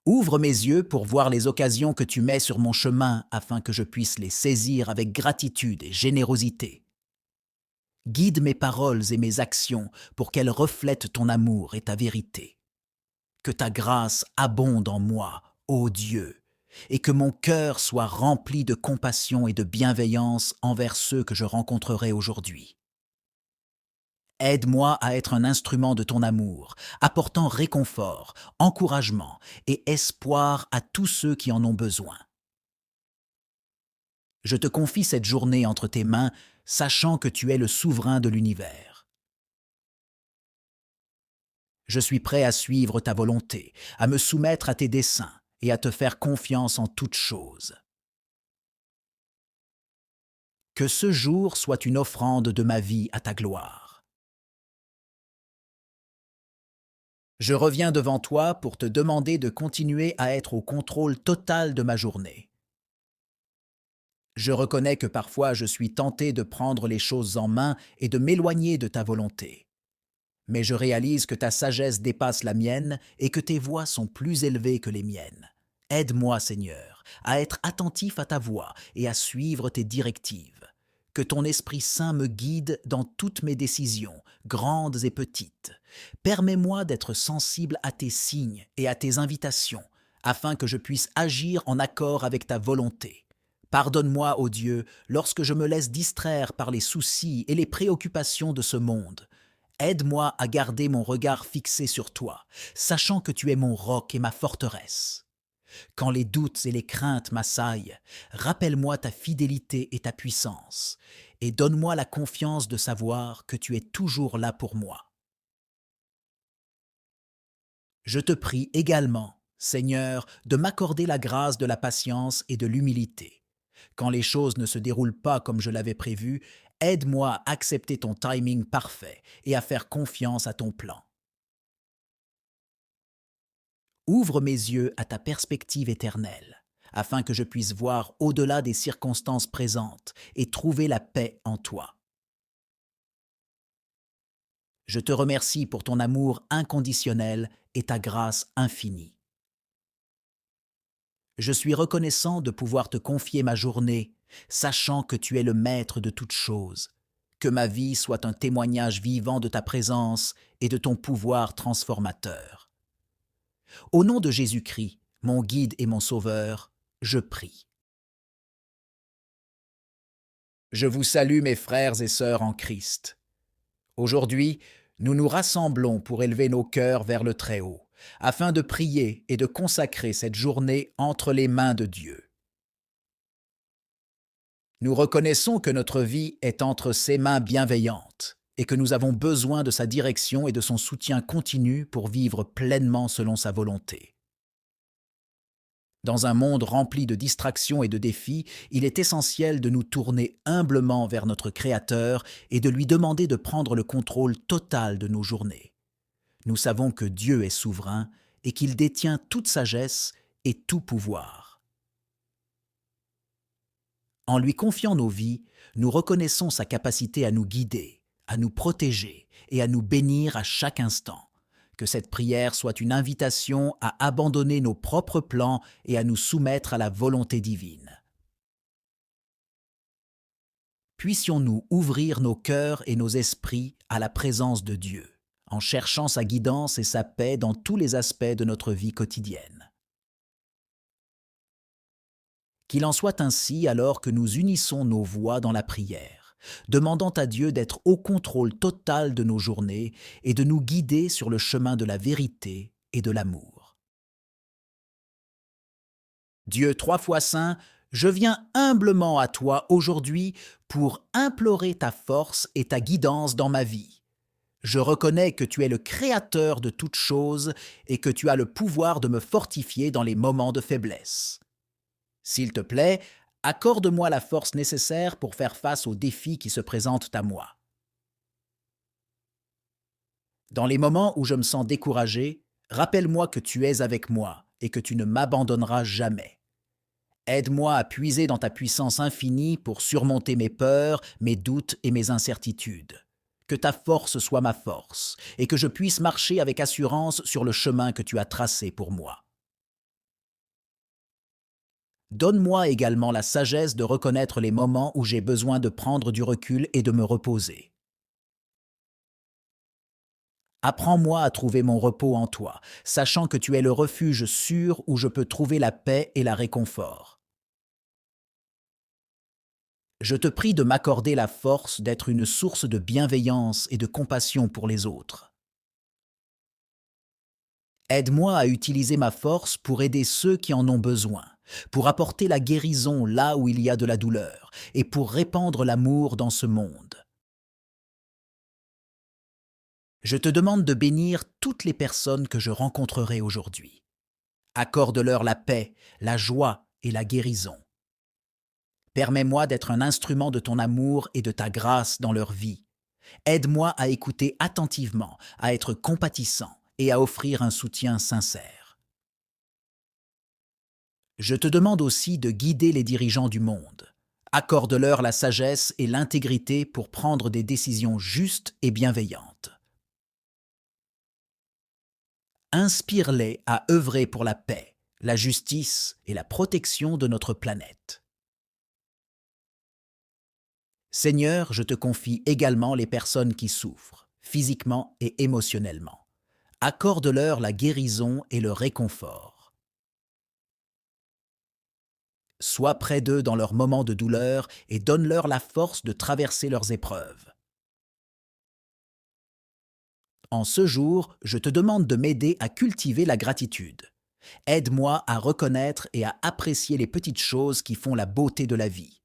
Ouvre mes yeux pour voir les occasions que tu mets sur mon chemin afin que je puisse les saisir avec gratitude et générosité. Guide mes paroles et mes actions pour qu'elles reflètent ton amour et ta vérité. Que ta grâce abonde en moi, ô Dieu, et que mon cœur soit rempli de compassion et de bienveillance envers ceux que je rencontrerai aujourd'hui. Aide-moi à être un instrument de ton amour, apportant réconfort, encouragement et espoir à tous ceux qui en ont besoin. Je te confie cette journée entre tes mains, sachant que tu es le souverain de l'univers. Je suis prêt à suivre ta volonté, à me soumettre à tes desseins et à te faire confiance en toutes choses. Que ce jour soit une offrande de ma vie à ta gloire. Je reviens devant toi pour te demander de continuer à être au contrôle total de ma journée. Je reconnais que parfois je suis tenté de prendre les choses en main et de m'éloigner de ta volonté. Mais je réalise que ta sagesse dépasse la mienne et que tes voies sont plus élevées que les miennes. Aide-moi, Seigneur, à être attentif à ta voix et à suivre tes directives. Que ton Esprit Saint me guide dans toutes mes décisions, grandes et petites. Permets-moi d'être sensible à tes signes et à tes invitations, afin que je puisse agir en accord avec ta volonté. Pardonne-moi, ô Dieu, lorsque je me laisse distraire par les soucis et les préoccupations de ce monde. Aide-moi à garder mon regard fixé sur toi, sachant que tu es mon roc et ma forteresse. Quand les doutes et les craintes m'assaillent, rappelle-moi ta fidélité et ta puissance, et donne-moi la confiance de savoir que tu es toujours là pour moi. Je te prie également, Seigneur, de m'accorder la grâce de la patience et de l'humilité. Quand les choses ne se déroulent pas comme je l'avais prévu, aide-moi à accepter ton timing parfait et à faire confiance à ton plan. Ouvre mes yeux à ta perspective éternelle, afin que je puisse voir au-delà des circonstances présentes et trouver la paix en toi. Je te remercie pour ton amour inconditionnel et ta grâce infinie. Je suis reconnaissant de pouvoir te confier ma journée, sachant que tu es le maître de toutes choses. Que ma vie soit un témoignage vivant de ta présence et de ton pouvoir transformateur. Au nom de Jésus-Christ, mon guide et mon sauveur, je prie. Je vous salue mes frères et sœurs en Christ. Aujourd'hui, nous nous rassemblons pour élever nos cœurs vers le Très-Haut, afin de prier et de consacrer cette journée entre les mains de Dieu. Nous reconnaissons que notre vie est entre ses mains bienveillantes et que nous avons besoin de sa direction et de son soutien continu pour vivre pleinement selon sa volonté. Dans un monde rempli de distractions et de défis, il est essentiel de nous tourner humblement vers notre Créateur et de lui demander de prendre le contrôle total de nos journées. Nous savons que Dieu est souverain et qu'il détient toute sagesse et tout pouvoir. En lui confiant nos vies, nous reconnaissons sa capacité à nous guider, à nous protéger et à nous bénir à chaque instant. Que cette prière soit une invitation à abandonner nos propres plans et à nous soumettre à la volonté divine. Puissions-nous ouvrir nos cœurs et nos esprits à la présence de Dieu, en cherchant sa guidance et sa paix dans tous les aspects de notre vie quotidienne. Qu'il en soit ainsi alors que nous unissons nos voix dans la prière, demandant à Dieu d'être au contrôle total de nos journées et de nous guider sur le chemin de la vérité et de l'amour. Dieu trois fois saint, je viens humblement à toi aujourd'hui pour implorer ta force et ta guidance dans ma vie. Je reconnais que tu es le créateur de toutes choses et que tu as le pouvoir de me fortifier dans les moments de faiblesse. S'il te plaît, accorde-moi la force nécessaire pour faire face aux défis qui se présentent à moi. Dans les moments où je me sens découragé, rappelle-moi que tu es avec moi et que tu ne m'abandonneras jamais. Aide-moi à puiser dans ta puissance infinie pour surmonter mes peurs, mes doutes et mes incertitudes. Que ta force soit ma force et que je puisse marcher avec assurance sur le chemin que tu as tracé pour moi. Donne-moi également la sagesse de reconnaître les moments où j'ai besoin de prendre du recul et de me reposer. Apprends-moi à trouver mon repos en toi, sachant que tu es le refuge sûr où je peux trouver la paix et la réconfort. Je te prie de m'accorder la force d'être une source de bienveillance et de compassion pour les autres. Aide-moi à utiliser ma force pour aider ceux qui en ont besoin, pour apporter la guérison là où il y a de la douleur et pour répandre l'amour dans ce monde. Je te demande de bénir toutes les personnes que je rencontrerai aujourd'hui. Accorde-leur la paix, la joie et la guérison. Permets-moi d'être un instrument de ton amour et de ta grâce dans leur vie. Aide-moi à écouter attentivement, à être compatissant et à offrir un soutien sincère. Je te demande aussi de guider les dirigeants du monde. Accorde-leur la sagesse et l'intégrité pour prendre des décisions justes et bienveillantes. Inspire-les à œuvrer pour la paix, la justice et la protection de notre planète. Seigneur, je te confie également les personnes qui souffrent, physiquement et émotionnellement. Accorde-leur la guérison et le réconfort. Sois près d'eux dans leurs moments de douleur et donne-leur la force de traverser leurs épreuves. En ce jour, je te demande de m'aider à cultiver la gratitude. Aide-moi à reconnaître et à apprécier les petites choses qui font la beauté de la vie.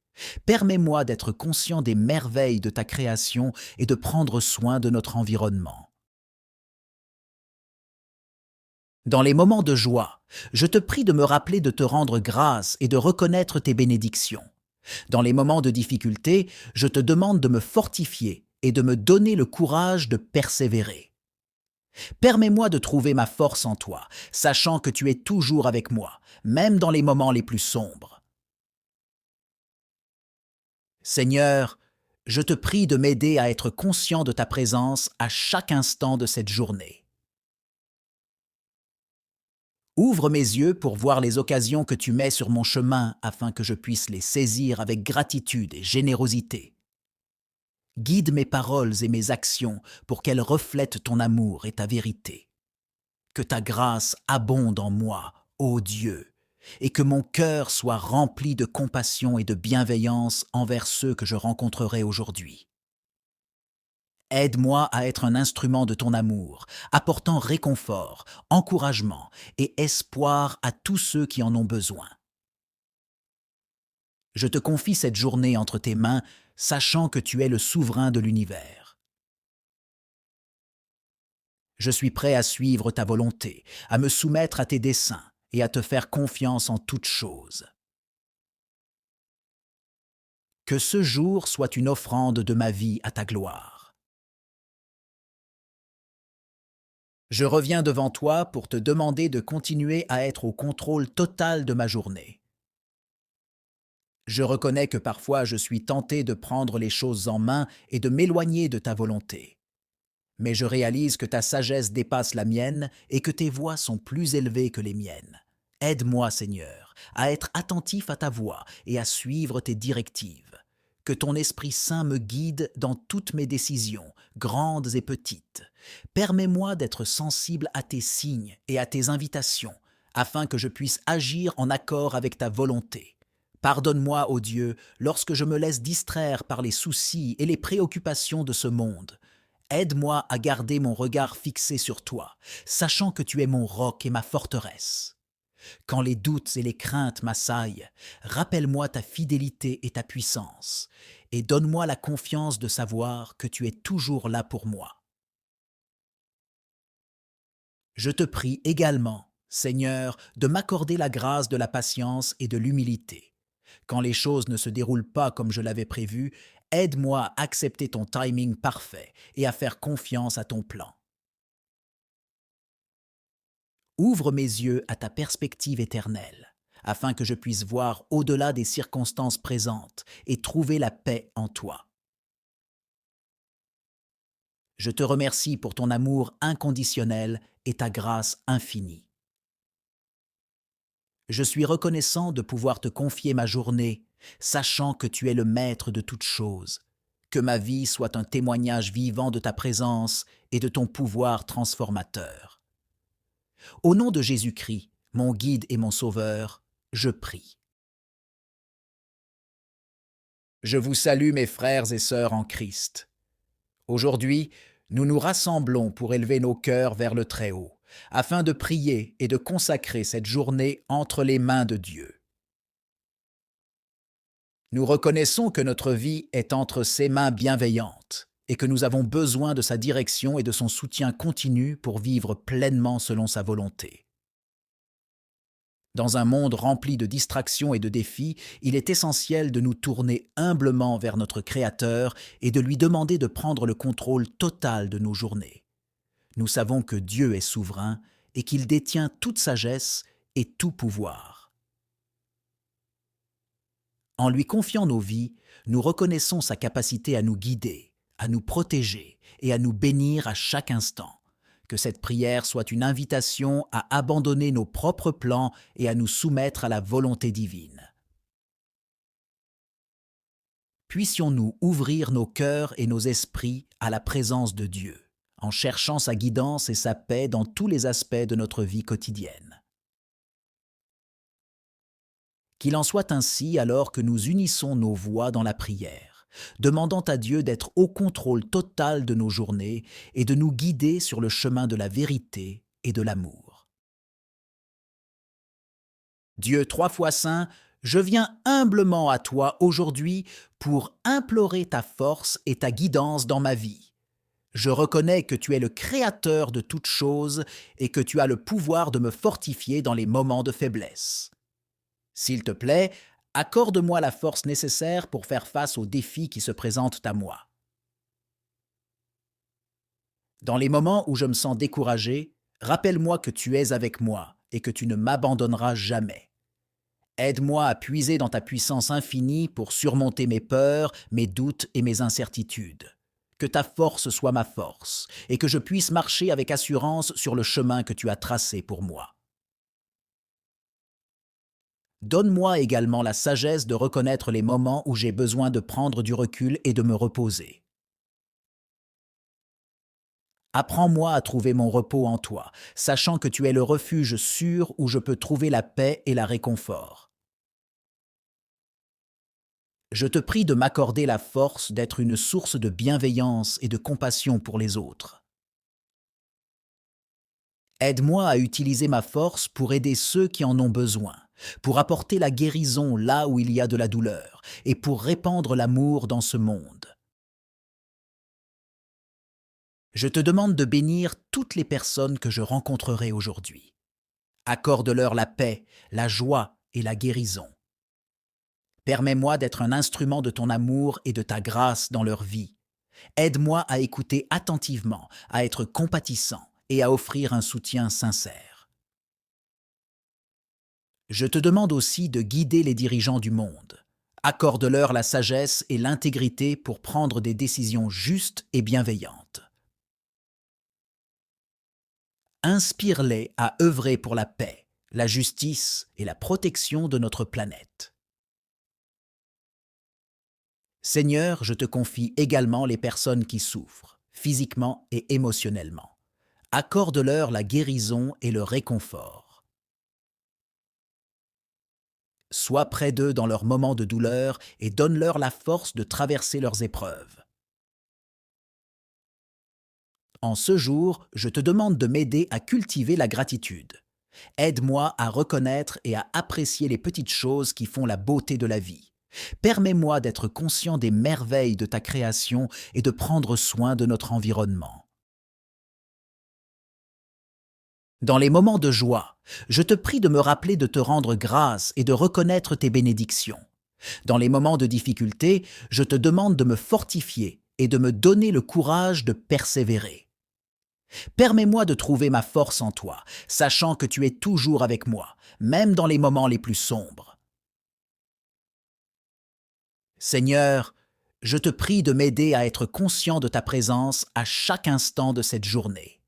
Permets-moi d'être conscient des merveilles de ta création et de prendre soin de notre environnement. Dans les moments de joie, je te prie de me rappeler de te rendre grâce et de reconnaître tes bénédictions. Dans les moments de difficulté, je te demande de me fortifier et de me donner le courage de persévérer. Permets-moi de trouver ma force en toi, sachant que tu es toujours avec moi, même dans les moments les plus sombres. Seigneur, je te prie de m'aider à être conscient de ta présence à chaque instant de cette journée. Ouvre mes yeux pour voir les occasions que tu mets sur mon chemin afin que je puisse les saisir avec gratitude et générosité. Guide mes paroles et mes actions pour qu'elles reflètent ton amour et ta vérité. Que ta grâce abonde en moi, ô Dieu, et que mon cœur soit rempli de compassion et de bienveillance envers ceux que je rencontrerai aujourd'hui. Aide-moi à être un instrument de ton amour, apportant réconfort, encouragement et espoir à tous ceux qui en ont besoin. Je te confie cette journée entre tes mains, sachant que tu es le souverain de l'univers. Je suis prêt à suivre ta volonté, à me soumettre à tes desseins et à te faire confiance en toutes choses. Que ce jour soit une offrande de ma vie à ta gloire. Je reviens devant toi pour te demander de continuer à être au contrôle total de ma journée. Je reconnais que parfois je suis tenté de prendre les choses en main et de m'éloigner de ta volonté. Mais je réalise que ta sagesse dépasse la mienne et que tes voies sont plus élevées que les miennes. Aide-moi, Seigneur, à être attentif à ta voix et à suivre tes directives. Que ton Esprit Saint me guide dans toutes mes décisions, grandes et petites. Permets-moi d'être sensible à tes signes et à tes invitations, afin que je puisse agir en accord avec ta volonté. Pardonne-moi, ô Dieu, lorsque je me laisse distraire par les soucis et les préoccupations de ce monde. Aide-moi à garder mon regard fixé sur toi, sachant que tu es mon roc et ma forteresse. Quand les doutes et les craintes m'assaillent, rappelle-moi ta fidélité et ta puissance, et donne-moi la confiance de savoir que tu es toujours là pour moi. Je te prie également, Seigneur, de m'accorder la grâce de la patience et de l'humilité. Quand les choses ne se déroulent pas comme je l'avais prévu, aide-moi à accepter ton timing parfait et à faire confiance à ton plan. Ouvre mes yeux à ta perspective éternelle, afin que je puisse voir au-delà des circonstances présentes et trouver la paix en toi. Je te remercie pour ton amour inconditionnel et ta grâce infinie. Je suis reconnaissant de pouvoir te confier ma journée, sachant que tu es le maître de toutes choses. Que ma vie soit un témoignage vivant de ta présence et de ton pouvoir transformateur. Au nom de Jésus-Christ, mon guide et mon sauveur, je prie. Je vous salue mes frères et sœurs en Christ. Aujourd'hui, nous nous rassemblons pour élever nos cœurs vers le Très-Haut, afin de prier et de consacrer cette journée entre les mains de Dieu. Nous reconnaissons que notre vie est entre ses mains bienveillantes et que nous avons besoin de sa direction et de son soutien continu pour vivre pleinement selon sa volonté. Dans un monde rempli de distractions et de défis, il est essentiel de nous tourner humblement vers notre Créateur et de lui demander de prendre le contrôle total de nos journées. Nous savons que Dieu est souverain et qu'il détient toute sagesse et tout pouvoir. En lui confiant nos vies, nous reconnaissons sa capacité à nous guider, à nous protéger et à nous bénir à chaque instant. Que cette prière soit une invitation à abandonner nos propres plans et à nous soumettre à la volonté divine. Puissions-nous ouvrir nos cœurs et nos esprits à la présence de Dieu, en cherchant sa guidance et sa paix dans tous les aspects de notre vie quotidienne. Qu'il en soit ainsi alors que nous unissons nos voix dans la prière, demandant à Dieu d'être au contrôle total de nos journées et de nous guider sur le chemin de la vérité et de l'amour. Dieu trois fois saint, je viens humblement à toi aujourd'hui pour implorer ta force et ta guidance dans ma vie. Je reconnais que tu es le créateur de toutes choses et que tu as le pouvoir de me fortifier dans les moments de faiblesse. S'il te plaît, accorde-moi la force nécessaire pour faire face aux défis qui se présentent à moi. Dans les moments où je me sens découragé, rappelle-moi que tu es avec moi et que tu ne m'abandonneras jamais. Aide-moi à puiser dans ta puissance infinie pour surmonter mes peurs, mes doutes et mes incertitudes. Que ta force soit ma force et que je puisse marcher avec assurance sur le chemin que tu as tracé pour moi. Donne-moi également la sagesse de reconnaître les moments où j'ai besoin de prendre du recul et de me reposer. Apprends-moi à trouver mon repos en toi, sachant que tu es le refuge sûr où je peux trouver la paix et la réconfort. Je te prie de m'accorder la force d'être une source de bienveillance et de compassion pour les autres. Aide-moi à utiliser ma force pour aider ceux qui en ont besoin, pour apporter la guérison là où il y a de la douleur et pour répandre l'amour dans ce monde. Je te demande de bénir toutes les personnes que je rencontrerai aujourd'hui. Accorde-leur la paix, la joie et la guérison. Permets-moi d'être un instrument de ton amour et de ta grâce dans leur vie. Aide-moi à écouter attentivement, à être compatissant et à offrir un soutien sincère. Je te demande aussi de guider les dirigeants du monde. Accorde-leur la sagesse et l'intégrité pour prendre des décisions justes et bienveillantes. Inspire-les à œuvrer pour la paix, la justice et la protection de notre planète. Seigneur, je te confie également les personnes qui souffrent, physiquement et émotionnellement. Accorde-leur la guérison et le réconfort. Sois près d'eux dans leurs moments de douleur et donne-leur la force de traverser leurs épreuves. En ce jour, je te demande de m'aider à cultiver la gratitude. Aide-moi à reconnaître et à apprécier les petites choses qui font la beauté de la vie. Permets-moi d'être conscient des merveilles de ta création et de prendre soin de notre environnement. Dans les moments de joie, je te prie de me rappeler de te rendre grâce et de reconnaître tes bénédictions. Dans les moments de difficulté, je te demande de me fortifier et de me donner le courage de persévérer. Permets-moi de trouver ma force en toi, sachant que tu es toujours avec moi, même dans les moments les plus sombres. Seigneur, je te prie de m'aider à être conscient de ta présence à chaque instant de cette journée.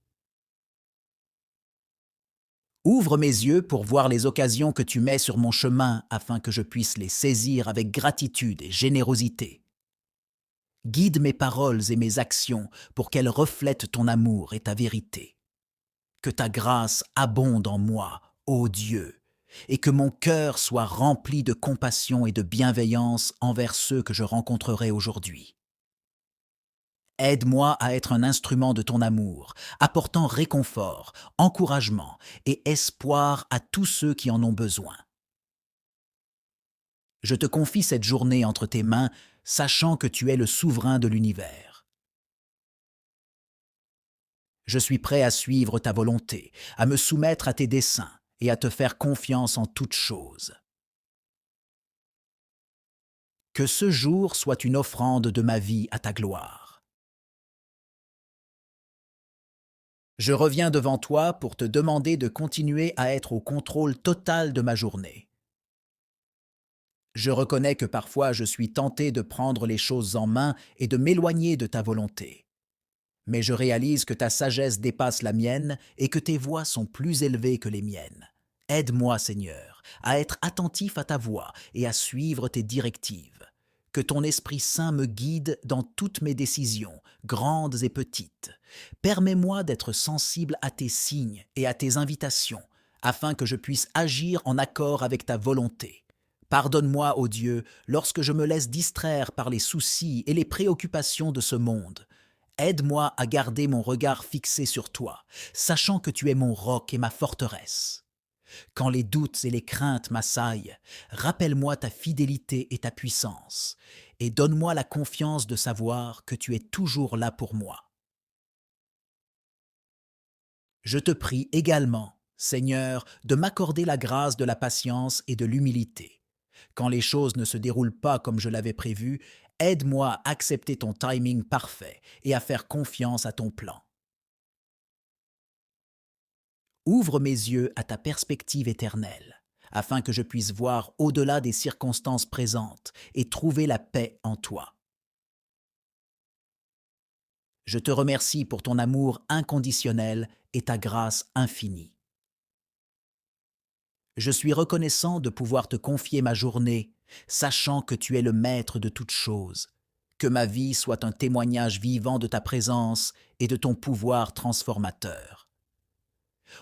Ouvre mes yeux pour voir les occasions que tu mets sur mon chemin afin que je puisse les saisir avec gratitude et générosité. Guide mes paroles et mes actions pour qu'elles reflètent ton amour et ta vérité. Que ta grâce abonde en moi, ô Dieu, et que mon cœur soit rempli de compassion et de bienveillance envers ceux que je rencontrerai aujourd'hui. Aide-moi à être un instrument de ton amour, apportant réconfort, encouragement et espoir à tous ceux qui en ont besoin. Je te confie cette journée entre tes mains, sachant que tu es le souverain de l'univers. Je suis prêt à suivre ta volonté, à me soumettre à tes desseins et à te faire confiance en toutes choses. Que ce jour soit une offrande de ma vie à ta gloire. Je reviens devant toi pour te demander de continuer à être au contrôle total de ma journée. Je reconnais que parfois je suis tenté de prendre les choses en main et de m'éloigner de ta volonté. Mais je réalise que ta sagesse dépasse la mienne et que tes voies sont plus élevées que les miennes. Aide-moi, Seigneur, à être attentif à ta voix et à suivre tes directives. Que ton Esprit Saint me guide dans toutes mes décisions, grandes et petites. Permets-moi d'être sensible à tes signes et à tes invitations, afin que je puisse agir en accord avec ta volonté. Pardonne-moi, ô Dieu, lorsque je me laisse distraire par les soucis et les préoccupations de ce monde. Aide-moi à garder mon regard fixé sur toi, sachant que tu es mon roc et ma forteresse. Quand les doutes et les craintes m'assaillent, rappelle-moi ta fidélité et ta puissance, et donne-moi la confiance de savoir que tu es toujours là pour moi. Je te prie également, Seigneur, de m'accorder la grâce de la patience et de l'humilité. Quand les choses ne se déroulent pas comme je l'avais prévu, aide-moi à accepter ton timing parfait et à faire confiance à ton plan. Ouvre mes yeux à ta perspective éternelle, afin que je puisse voir au-delà des circonstances présentes et trouver la paix en toi. Je te remercie pour ton amour inconditionnel et ta grâce infinie. Je suis reconnaissant de pouvoir te confier ma journée, sachant que tu es le maître de toutes choses. Que ma vie soit un témoignage vivant de ta présence et de ton pouvoir transformateur.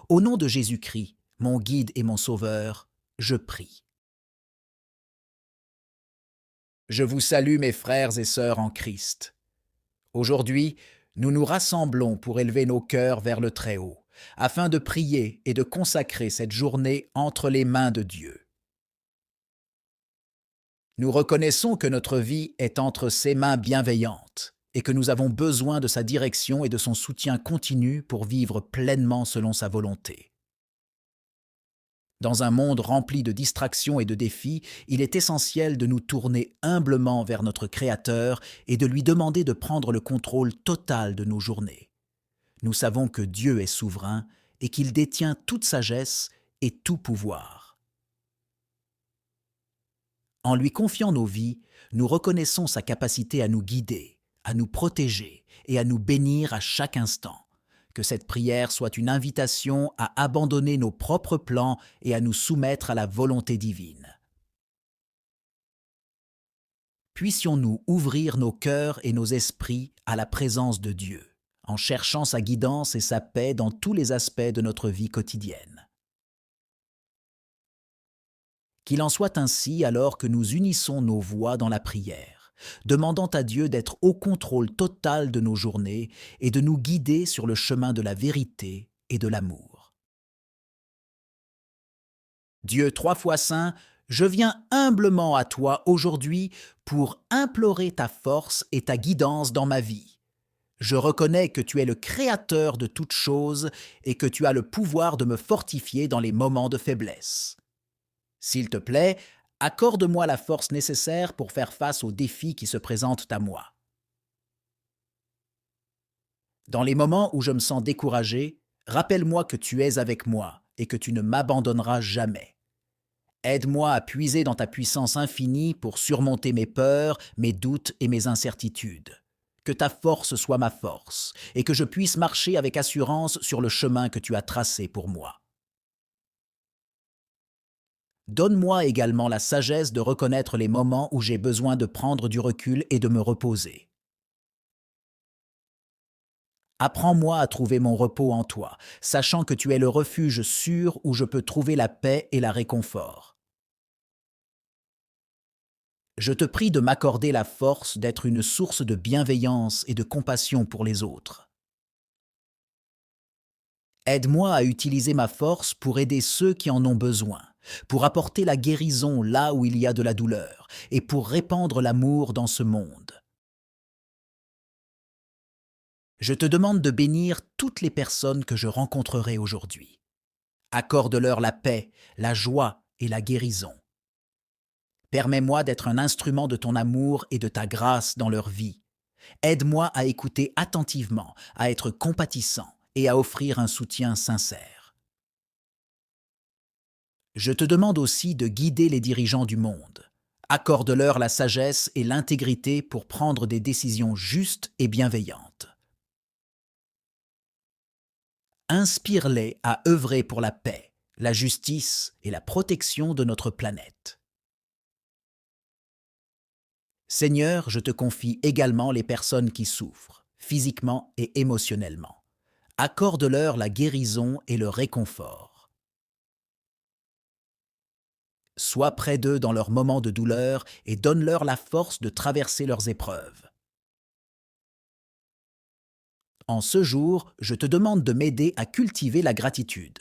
Au nom de Jésus-Christ, mon guide et mon sauveur, je prie. Je vous salue mes frères et sœurs en Christ. Aujourd'hui, nous nous rassemblons pour élever nos cœurs vers le Très-Haut, afin de prier et de consacrer cette journée entre les mains de Dieu. Nous reconnaissons que notre vie est entre ses mains bienveillantes et que nous avons besoin de sa direction et de son soutien continu pour vivre pleinement selon sa volonté. Dans un monde rempli de distractions et de défis, il est essentiel de nous tourner humblement vers notre Créateur et de lui demander de prendre le contrôle total de nos journées. Nous savons que Dieu est souverain et qu'il détient toute sagesse et tout pouvoir. En lui confiant nos vies, nous reconnaissons sa capacité à nous guider, à nous protéger et à nous bénir à chaque instant. Que cette prière soit une invitation à abandonner nos propres plans et à nous soumettre à la volonté divine. Puissions-nous ouvrir nos cœurs et nos esprits à la présence de Dieu, en cherchant sa guidance et sa paix dans tous les aspects de notre vie quotidienne. Qu'il en soit ainsi alors que nous unissons nos voix dans la prière, demandant à Dieu d'être au contrôle total de nos journées et de nous guider sur le chemin de la vérité et de l'amour. Dieu trois fois saint, je viens humblement à toi aujourd'hui pour implorer ta force et ta guidance dans ma vie. Je reconnais que tu es le créateur de toutes choses et que tu as le pouvoir de me fortifier dans les moments de faiblesse. S'il te plaît, accorde-moi la force nécessaire pour faire face aux défis qui se présentent à moi. Dans les moments où je me sens découragé, rappelle-moi que tu es avec moi et que tu ne m'abandonneras jamais. Aide-moi à puiser dans ta puissance infinie pour surmonter mes peurs, mes doutes et mes incertitudes. Que ta force soit ma force et que je puisse marcher avec assurance sur le chemin que tu as tracé pour moi. Donne-moi également la sagesse de reconnaître les moments où j'ai besoin de prendre du recul et de me reposer. Apprends-moi à trouver mon repos en toi, sachant que tu es le refuge sûr où je peux trouver la paix et la réconfort. Je te prie de m'accorder la force d'être une source de bienveillance et de compassion pour les autres. Aide-moi à utiliser ma force pour aider ceux qui en ont besoin, pour apporter la guérison là où il y a de la douleur et pour répandre l'amour dans ce monde. Je te demande de bénir toutes les personnes que je rencontrerai aujourd'hui. Accorde-leur la paix, la joie et la guérison. Permets-moi d'être un instrument de ton amour et de ta grâce dans leur vie. Aide-moi à écouter attentivement, à être compatissant et à offrir un soutien sincère. Je te demande aussi de guider les dirigeants du monde. Accorde-leur la sagesse et l'intégrité pour prendre des décisions justes et bienveillantes. Inspire-les à œuvrer pour la paix, la justice et la protection de notre planète. Seigneur, je te confie également les personnes qui souffrent, physiquement et émotionnellement. Accorde-leur la guérison et le réconfort. Sois près d'eux dans leurs moments de douleur et donne-leur la force de traverser leurs épreuves. En ce jour, je te demande de m'aider à cultiver la gratitude.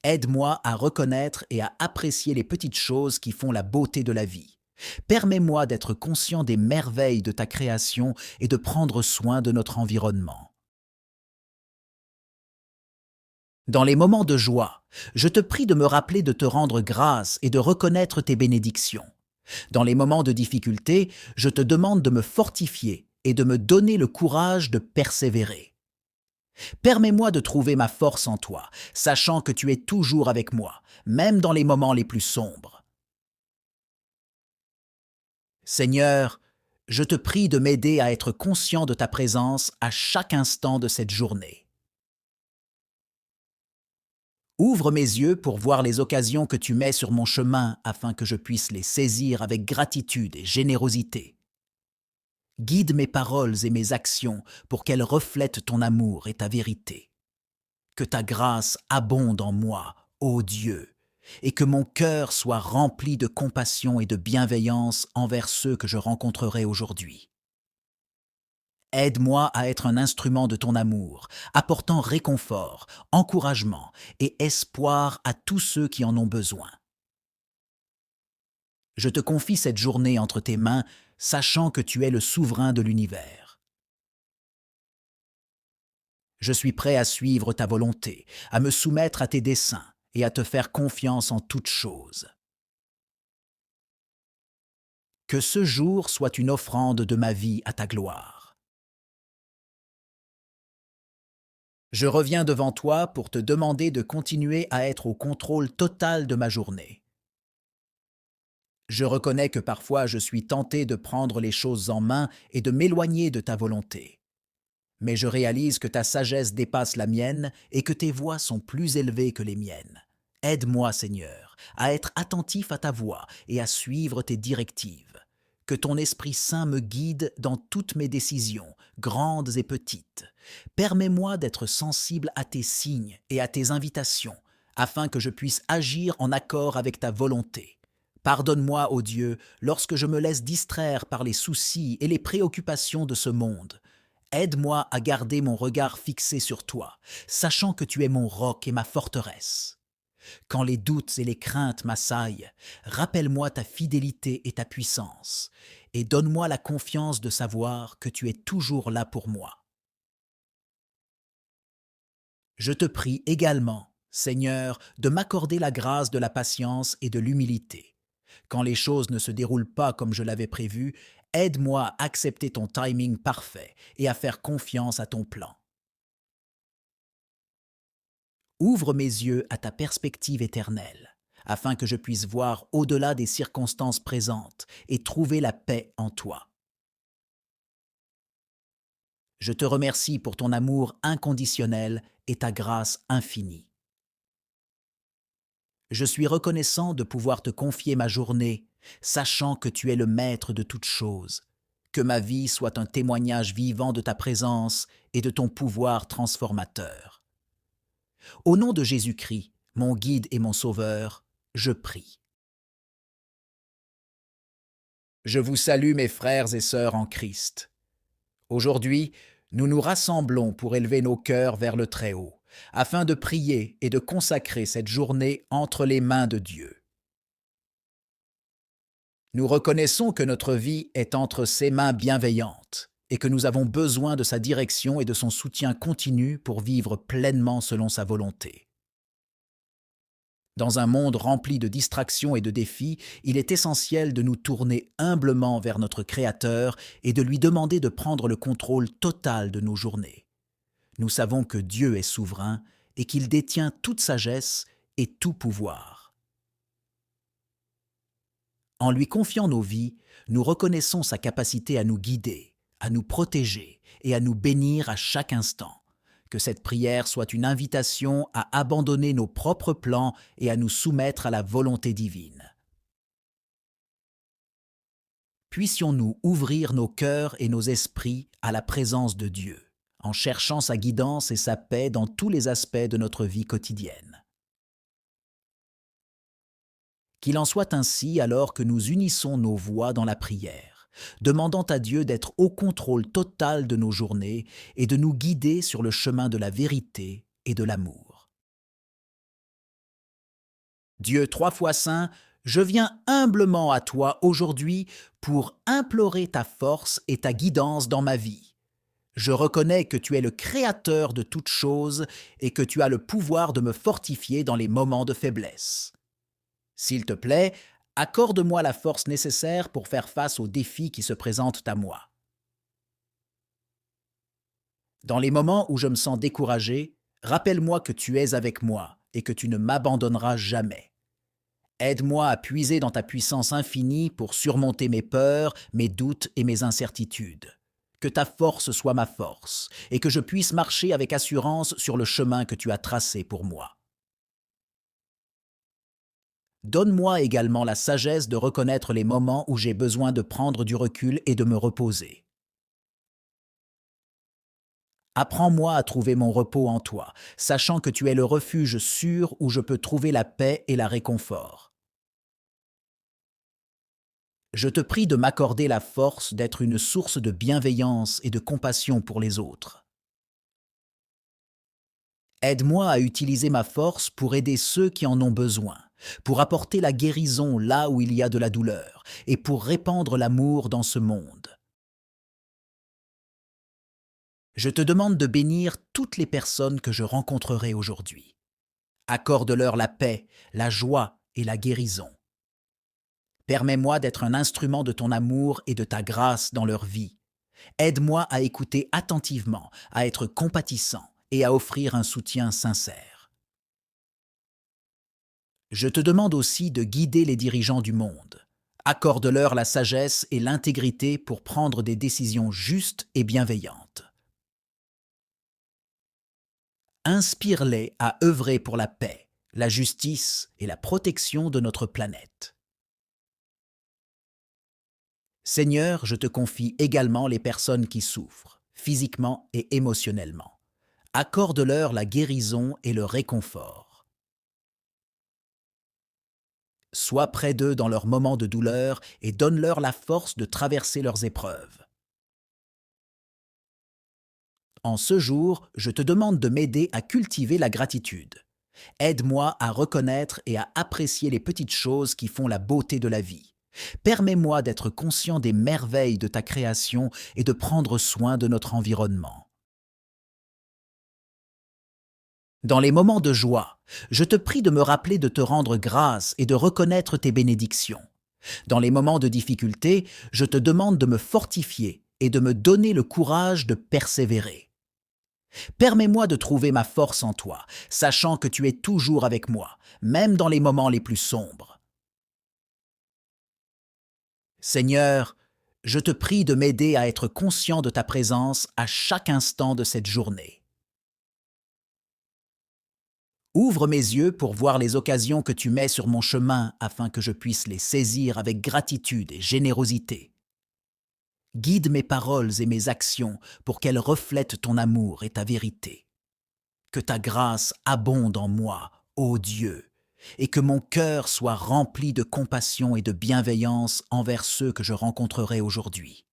Aide-moi à reconnaître et à apprécier les petites choses qui font la beauté de la vie. Permets-moi d'être conscient des merveilles de ta création et de prendre soin de notre environnement. Dans les moments de joie, je te prie de me rappeler de te rendre grâce et de reconnaître tes bénédictions. Dans les moments de difficulté, je te demande de me fortifier et de me donner le courage de persévérer. Permets-moi de trouver ma force en toi, sachant que tu es toujours avec moi, même dans les moments les plus sombres. Seigneur, je te prie de m'aider à être conscient de ta présence à chaque instant de cette journée. Ouvre mes yeux pour voir les occasions que tu mets sur mon chemin afin que je puisse les saisir avec gratitude et générosité. Guide mes paroles et mes actions pour qu'elles reflètent ton amour et ta vérité. Que ta grâce abonde en moi, ô Dieu, et que mon cœur soit rempli de compassion et de bienveillance envers ceux que je rencontrerai aujourd'hui. Aide-moi à être un instrument de ton amour, apportant réconfort, encouragement et espoir à tous ceux qui en ont besoin. Je te confie cette journée entre tes mains, sachant que tu es le souverain de l'univers. Je suis prêt à suivre ta volonté, à me soumettre à tes desseins et à te faire confiance en toutes choses. Que ce jour soit une offrande de ma vie à ta gloire. Je reviens devant toi pour te demander de continuer à être au contrôle total de ma journée. Je reconnais que parfois je suis tenté de prendre les choses en main et de m'éloigner de ta volonté. Mais je réalise que ta sagesse dépasse la mienne et que tes voies sont plus élevées que les miennes. Aide-moi, Seigneur, à être attentif à ta voix et à suivre tes directives. Que ton Esprit Saint me guide dans toutes mes décisions, grandes et petites. Permets-moi d'être sensible à tes signes et à tes invitations, afin que je puisse agir en accord avec ta volonté. Pardonne-moi, ô Dieu, lorsque je me laisse distraire par les soucis et les préoccupations de ce monde. Aide-moi à garder mon regard fixé sur toi, sachant que tu es mon roc et ma forteresse. Quand les doutes et les craintes m'assaillent, rappelle-moi ta fidélité et ta puissance, et donne-moi la confiance de savoir que tu es toujours là pour moi. Je te prie également, Seigneur, de m'accorder la grâce de la patience et de l'humilité. Quand les choses ne se déroulent pas comme je l'avais prévu, aide-moi à accepter ton timing parfait et à faire confiance à ton plan. Ouvre mes yeux à ta perspective éternelle, afin que je puisse voir au-delà des circonstances présentes et trouver la paix en toi. Je te remercie pour ton amour inconditionnel et ta grâce infinie. Je suis reconnaissant de pouvoir te confier ma journée, sachant que tu es le maître de toutes choses. Que ma vie soit un témoignage vivant de ta présence et de ton pouvoir transformateur. Au nom de Jésus-Christ, mon guide et mon sauveur, je prie. Je vous salue mes frères et sœurs en Christ. Aujourd'hui, nous nous rassemblons pour élever nos cœurs vers le Très-Haut, afin de prier et de consacrer cette journée entre les mains de Dieu. Nous reconnaissons que notre vie est entre ses mains bienveillantes et que nous avons besoin de sa direction et de son soutien continu pour vivre pleinement selon sa volonté. Dans un monde rempli de distractions et de défis, il est essentiel de nous tourner humblement vers notre Créateur et de lui demander de prendre le contrôle total de nos journées. Nous savons que Dieu est souverain et qu'il détient toute sagesse et tout pouvoir. En lui confiant nos vies, nous reconnaissons sa capacité à nous guider, à nous protéger et à nous bénir à chaque instant. Que cette prière soit une invitation à abandonner nos propres plans et à nous soumettre à la volonté divine. Puissions-nous ouvrir nos cœurs et nos esprits à la présence de Dieu, en cherchant sa guidance et sa paix dans tous les aspects de notre vie quotidienne. Qu'il en soit ainsi alors que nous unissons nos voix dans la prière, demandant à Dieu d'être au contrôle total de nos journées et de nous guider sur le chemin de la vérité et de l'amour. Dieu trois fois saint, je viens humblement à toi aujourd'hui pour implorer ta force et ta guidance dans ma vie. Je reconnais que tu es le créateur de toutes choses et que tu as le pouvoir de me fortifier dans les moments de faiblesse. S'il te plaît, accorde-moi la force nécessaire pour faire face aux défis qui se présentent à moi. Dans les moments où je me sens découragé, rappelle-moi que tu es avec moi et que tu ne m'abandonneras jamais. Aide-moi à puiser dans ta puissance infinie pour surmonter mes peurs, mes doutes et mes incertitudes. Que ta force soit ma force et que je puisse marcher avec assurance sur le chemin que tu as tracé pour moi. Donne-moi également la sagesse de reconnaître les moments où j'ai besoin de prendre du recul et de me reposer. Apprends-moi à trouver mon repos en toi, sachant que tu es le refuge sûr où je peux trouver la paix et la réconfort. Je te prie de m'accorder la force d'être une source de bienveillance et de compassion pour les autres. Aide-moi à utiliser ma force pour aider ceux qui en ont besoin, pour apporter la guérison là où il y a de la douleur et pour répandre l'amour dans ce monde. Je te demande de bénir toutes les personnes que je rencontrerai aujourd'hui. Accorde-leur la paix, la joie et la guérison. Permets-moi d'être un instrument de ton amour et de ta grâce dans leur vie. Aide-moi à écouter attentivement, à être compatissant et à offrir un soutien sincère. Je te demande aussi de guider les dirigeants du monde. Accorde-leur la sagesse et l'intégrité pour prendre des décisions justes et bienveillantes. Inspire-les à œuvrer pour la paix, la justice et la protection de notre planète. Seigneur, je te confie également les personnes qui souffrent, physiquement et émotionnellement. Accorde-leur la guérison et le réconfort. Sois près d'eux dans leurs moments de douleur et donne-leur la force de traverser leurs épreuves. En ce jour, je te demande de m'aider à cultiver la gratitude. Aide-moi à reconnaître et à apprécier les petites choses qui font la beauté de la vie. Permets-moi d'être conscient des merveilles de ta création et de prendre soin de notre environnement. Dans les moments de joie, je te prie de me rappeler de te rendre grâce et de reconnaître tes bénédictions. Dans les moments de difficulté, je te demande de me fortifier et de me donner le courage de persévérer. Permets-moi de trouver ma force en toi, sachant que tu es toujours avec moi, même dans les moments les plus sombres. Seigneur, je te prie de m'aider à être conscient de ta présence à chaque instant de cette journée. Ouvre mes yeux pour voir les occasions que tu mets sur mon chemin afin que je puisse les saisir avec gratitude et générosité. Guide mes paroles et mes actions pour qu'elles reflètent ton amour et ta vérité. Que ta grâce abonde en moi, ô Dieu, et que mon cœur soit rempli de compassion et de bienveillance envers ceux que je rencontrerai aujourd'hui.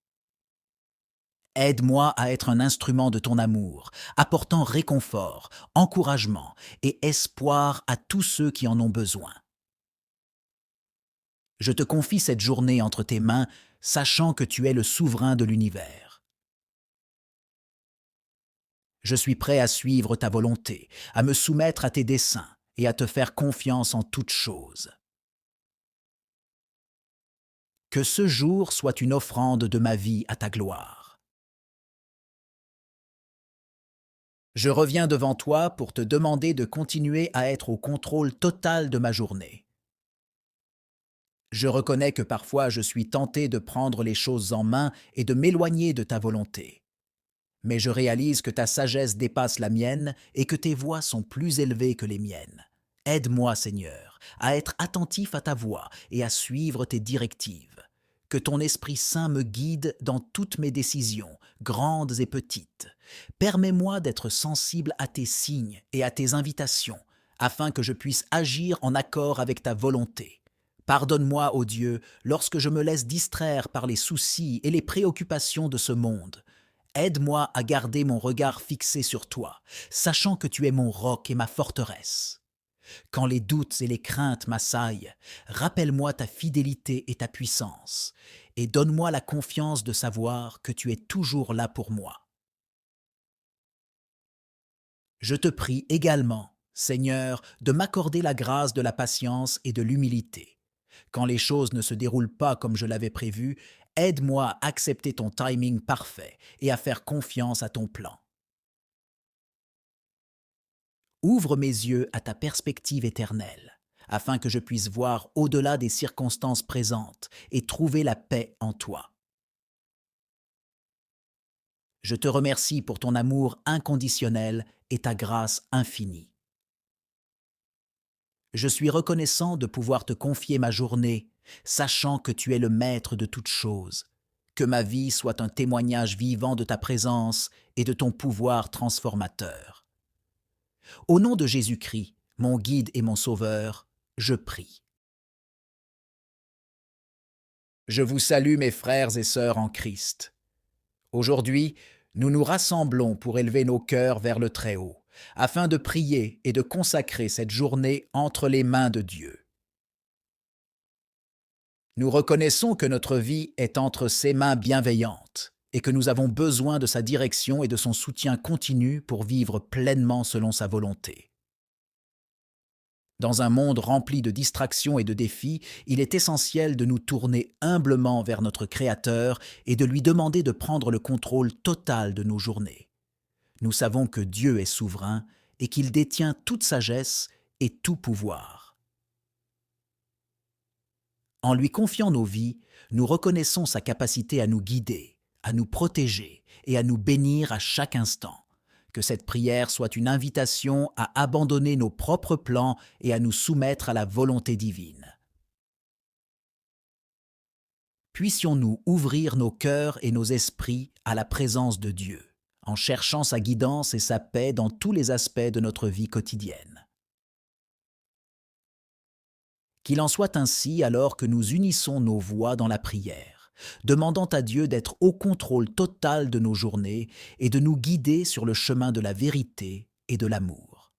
Aide-moi à être un instrument de ton amour, apportant réconfort, encouragement et espoir à tous ceux qui en ont besoin. Je te confie cette journée entre tes mains, sachant que tu es le souverain de l'univers. Je suis prêt à suivre ta volonté, à me soumettre à tes desseins et à te faire confiance en toutes choses. Que ce jour soit une offrande de ma vie à ta gloire. Je reviens devant toi pour te demander de continuer à être au contrôle total de ma journée. Je reconnais que parfois je suis tenté de prendre les choses en main et de m'éloigner de ta volonté. Mais je réalise que ta sagesse dépasse la mienne et que tes voies sont plus élevées que les miennes. Aide-moi, Seigneur, à être attentif à ta voix et à suivre tes directives. Que ton Esprit Saint me guide dans toutes mes décisions, grandes et petites. Permets-moi d'être sensible à tes signes et à tes invitations, afin que je puisse agir en accord avec ta volonté. Pardonne-moi, ô Dieu, lorsque je me laisse distraire par les soucis et les préoccupations de ce monde. Aide-moi à garder mon regard fixé sur toi, sachant que tu es mon roc et ma forteresse. Quand les doutes et les craintes m'assaillent, rappelle-moi ta fidélité et ta puissance, et donne-moi la confiance de savoir que tu es toujours là pour moi. Je te prie également, Seigneur, de m'accorder la grâce de la patience et de l'humilité. Quand les choses ne se déroulent pas comme je l'avais prévu, aide-moi à accepter ton timing parfait et à faire confiance à ton plan. Ouvre mes yeux à ta perspective éternelle, afin que je puisse voir au-delà des circonstances présentes et trouver la paix en toi. Je te remercie pour ton amour inconditionnel et ta grâce infinie. Je suis reconnaissant de pouvoir te confier ma journée, sachant que tu es le maître de toutes choses. Que ma vie soit un témoignage vivant de ta présence et de ton pouvoir transformateur. Au nom de Jésus-Christ, mon guide et mon sauveur, je prie. Je vous salue mes frères et sœurs en Christ. Aujourd'hui, nous nous rassemblons pour élever nos cœurs vers le Très-Haut, afin de prier et de consacrer cette journée entre les mains de Dieu. Nous reconnaissons que notre vie est entre ses mains bienveillantes et que nous avons besoin de sa direction et de son soutien continu pour vivre pleinement selon sa volonté. Dans un monde rempli de distractions et de défis, il est essentiel de nous tourner humblement vers notre Créateur et de lui demander de prendre le contrôle total de nos journées. Nous savons que Dieu est souverain et qu'il détient toute sagesse et tout pouvoir. En lui confiant nos vies, nous reconnaissons sa capacité à nous guider, à nous protéger et à nous bénir à chaque instant. Que cette prière soit une invitation à abandonner nos propres plans et à nous soumettre à la volonté divine. Puissions-nous ouvrir nos cœurs et nos esprits à la présence de Dieu, en cherchant sa guidance et sa paix dans tous les aspects de notre vie quotidienne. Qu'il en soit ainsi alors que nous unissons nos voix dans la prière, demandant à Dieu d'être au contrôle total de nos journées et de nous guider sur le chemin de la vérité et de l'amour.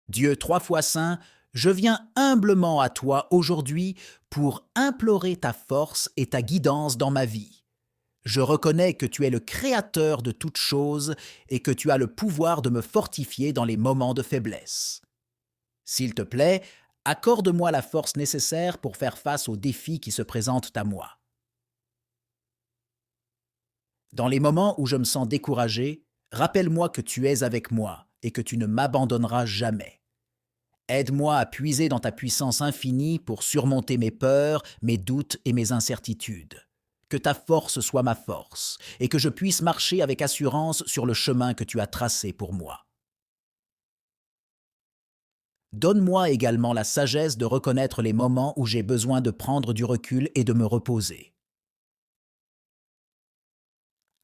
Dieu trois fois saint, je viens humblement à toi aujourd'hui pour implorer ta force et ta guidance dans ma vie. Je reconnais que tu es le créateur de toutes choses et que tu as le pouvoir de me fortifier dans les moments de faiblesse. S'il te plaît, accorde-moi la force nécessaire pour faire face aux défis qui se présentent à moi. Dans les moments où je me sens découragé, rappelle-moi que tu es avec moi et que tu ne m'abandonneras jamais. Aide-moi à puiser dans ta puissance infinie pour surmonter mes peurs, mes doutes et mes incertitudes. Que ta force soit ma force et que je puisse marcher avec assurance sur le chemin que tu as tracé pour moi. Donne-moi également la sagesse de reconnaître les moments où j'ai besoin de prendre du recul et de me reposer.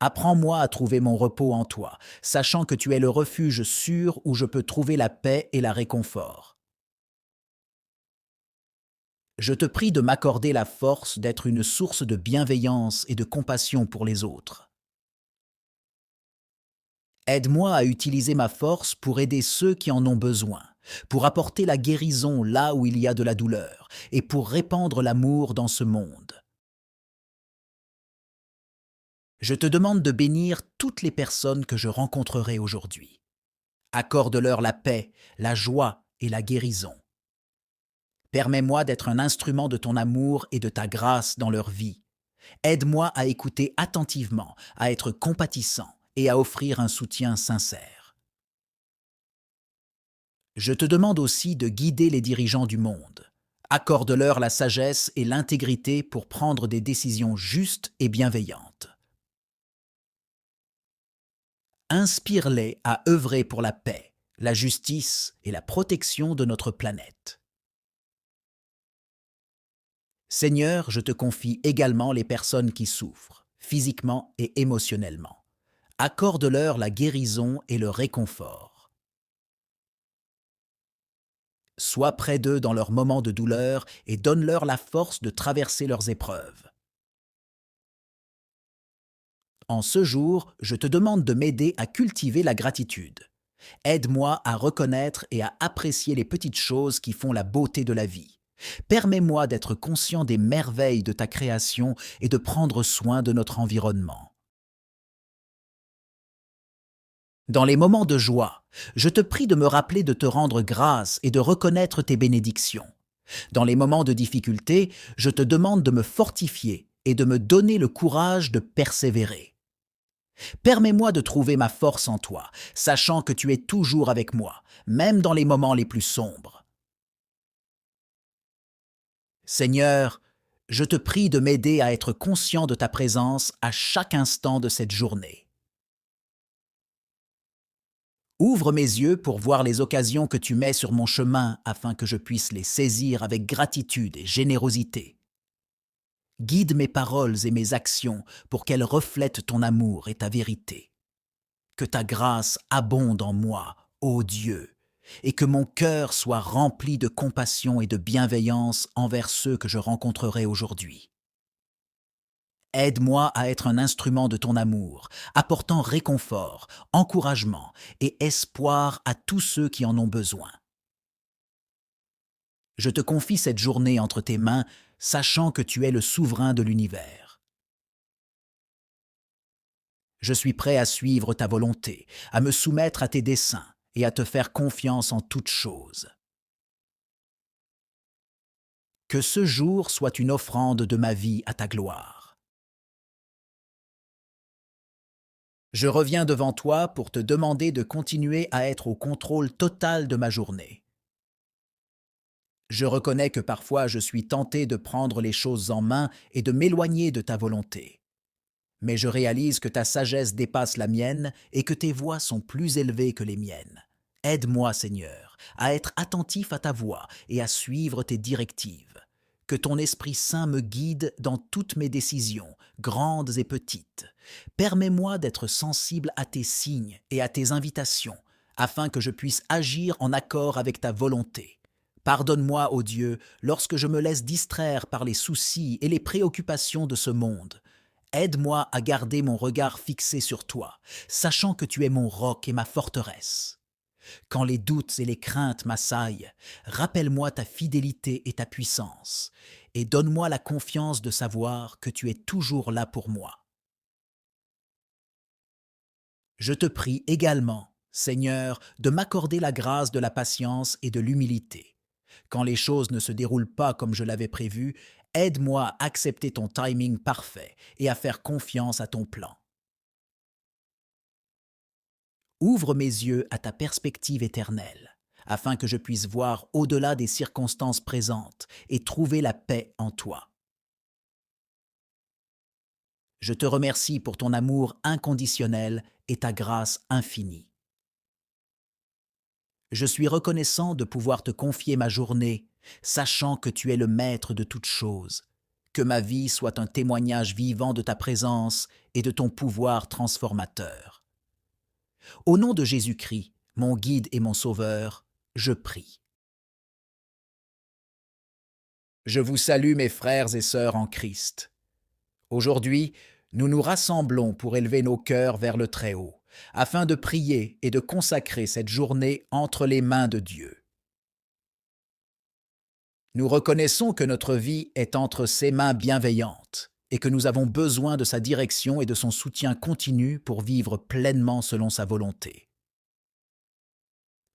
Apprends-moi à trouver mon repos en toi, sachant que tu es le refuge sûr où je peux trouver la paix et la réconfort. Je te prie de m'accorder la force d'être une source de bienveillance et de compassion pour les autres. Aide-moi à utiliser ma force pour aider ceux qui en ont besoin, pour apporter la guérison là où il y a de la douleur et pour répandre l'amour dans ce monde. Je te demande de bénir toutes les personnes que je rencontrerai aujourd'hui. Accorde-leur la paix, la joie et la guérison. Permets-moi d'être un instrument de ton amour et de ta grâce dans leur vie. Aide-moi à écouter attentivement, à être compatissant et à offrir un soutien sincère. Je te demande aussi de guider les dirigeants du monde. Accorde-leur la sagesse et l'intégrité pour prendre des décisions justes et bienveillantes. Inspire-les à œuvrer pour la paix, la justice et la protection de notre planète. Seigneur, je te confie également les personnes qui souffrent, physiquement et émotionnellement. Accorde-leur la guérison et le réconfort. Sois près d'eux dans leurs moments de douleur et donne-leur la force de traverser leurs épreuves. En ce jour, je te demande de m'aider à cultiver la gratitude. Aide-moi à reconnaître et à apprécier les petites choses qui font la beauté de la vie. Permets-moi d'être conscient des merveilles de ta création et de prendre soin de notre environnement. Dans les moments de joie, je te prie de me rappeler de te rendre grâce et de reconnaître tes bénédictions. Dans les moments de difficulté, je te demande de me fortifier et de me donner le courage de persévérer. Permets-moi de trouver ma force en toi, sachant que tu es toujours avec moi, même dans les moments les plus sombres. Seigneur, je te prie de m'aider à être conscient de ta présence à chaque instant de cette journée. Ouvre mes yeux pour voir les occasions que tu mets sur mon chemin afin que je puisse les saisir avec gratitude et générosité. Guide mes paroles et mes actions pour qu'elles reflètent ton amour et ta vérité. Que ta grâce abonde en moi, ô Dieu, et que mon cœur soit rempli de compassion et de bienveillance envers ceux que je rencontrerai aujourd'hui. Aide-moi à être un instrument de ton amour, apportant réconfort, encouragement et espoir à tous ceux qui en ont besoin. Je te confie cette journée entre tes mains, sachant que tu es le souverain de l'univers. Je suis prêt à suivre ta volonté, à me soumettre à tes desseins et à te faire confiance en toutes choses. Que ce jour soit une offrande de ma vie à ta gloire. Je reviens devant toi pour te demander de continuer à être au contrôle total de ma journée. Je reconnais que parfois je suis tenté de prendre les choses en main et de m'éloigner de ta volonté. Mais je réalise que ta sagesse dépasse la mienne et que tes voies sont plus élevées que les miennes. Aide-moi, Seigneur, à être attentif à ta voix et à suivre tes directives. Que ton Esprit Saint me guide dans toutes mes décisions, grandes et petites. Permets-moi d'être sensible à tes signes et à tes invitations, afin que je puisse agir en accord avec ta volonté. Pardonne-moi, ô Dieu, lorsque je me laisse distraire par les soucis et les préoccupations de ce monde. Aide-moi à garder mon regard fixé sur toi, sachant que tu es mon roc et ma forteresse. Quand les doutes et les craintes m'assaillent, rappelle-moi ta fidélité et ta puissance, et donne-moi la confiance de savoir que tu es toujours là pour moi. Je te prie également, Seigneur, de m'accorder la grâce de la patience et de l'humilité. Quand les choses ne se déroulent pas comme je l'avais prévu, aide-moi à accepter ton timing parfait et à faire confiance à ton plan. Ouvre mes yeux à ta perspective éternelle, afin que je puisse voir au-delà des circonstances présentes et trouver la paix en toi. Je te remercie pour ton amour inconditionnel et ta grâce infinie. Je suis reconnaissant de pouvoir te confier ma journée, sachant que tu es le maître de toutes choses. que ma vie soit un témoignage vivant de ta présence et de ton pouvoir transformateur. Au nom de Jésus-Christ, mon guide et mon sauveur, je prie. Je vous salue mes frères et sœurs en Christ. Aujourd'hui, nous nous rassemblons pour élever nos cœurs vers le Très-Haut, afin de prier et de consacrer cette journée entre les mains de Dieu. Nous reconnaissons que notre vie est entre ses mains bienveillantes et que nous avons besoin de sa direction et de son soutien continu pour vivre pleinement selon sa volonté.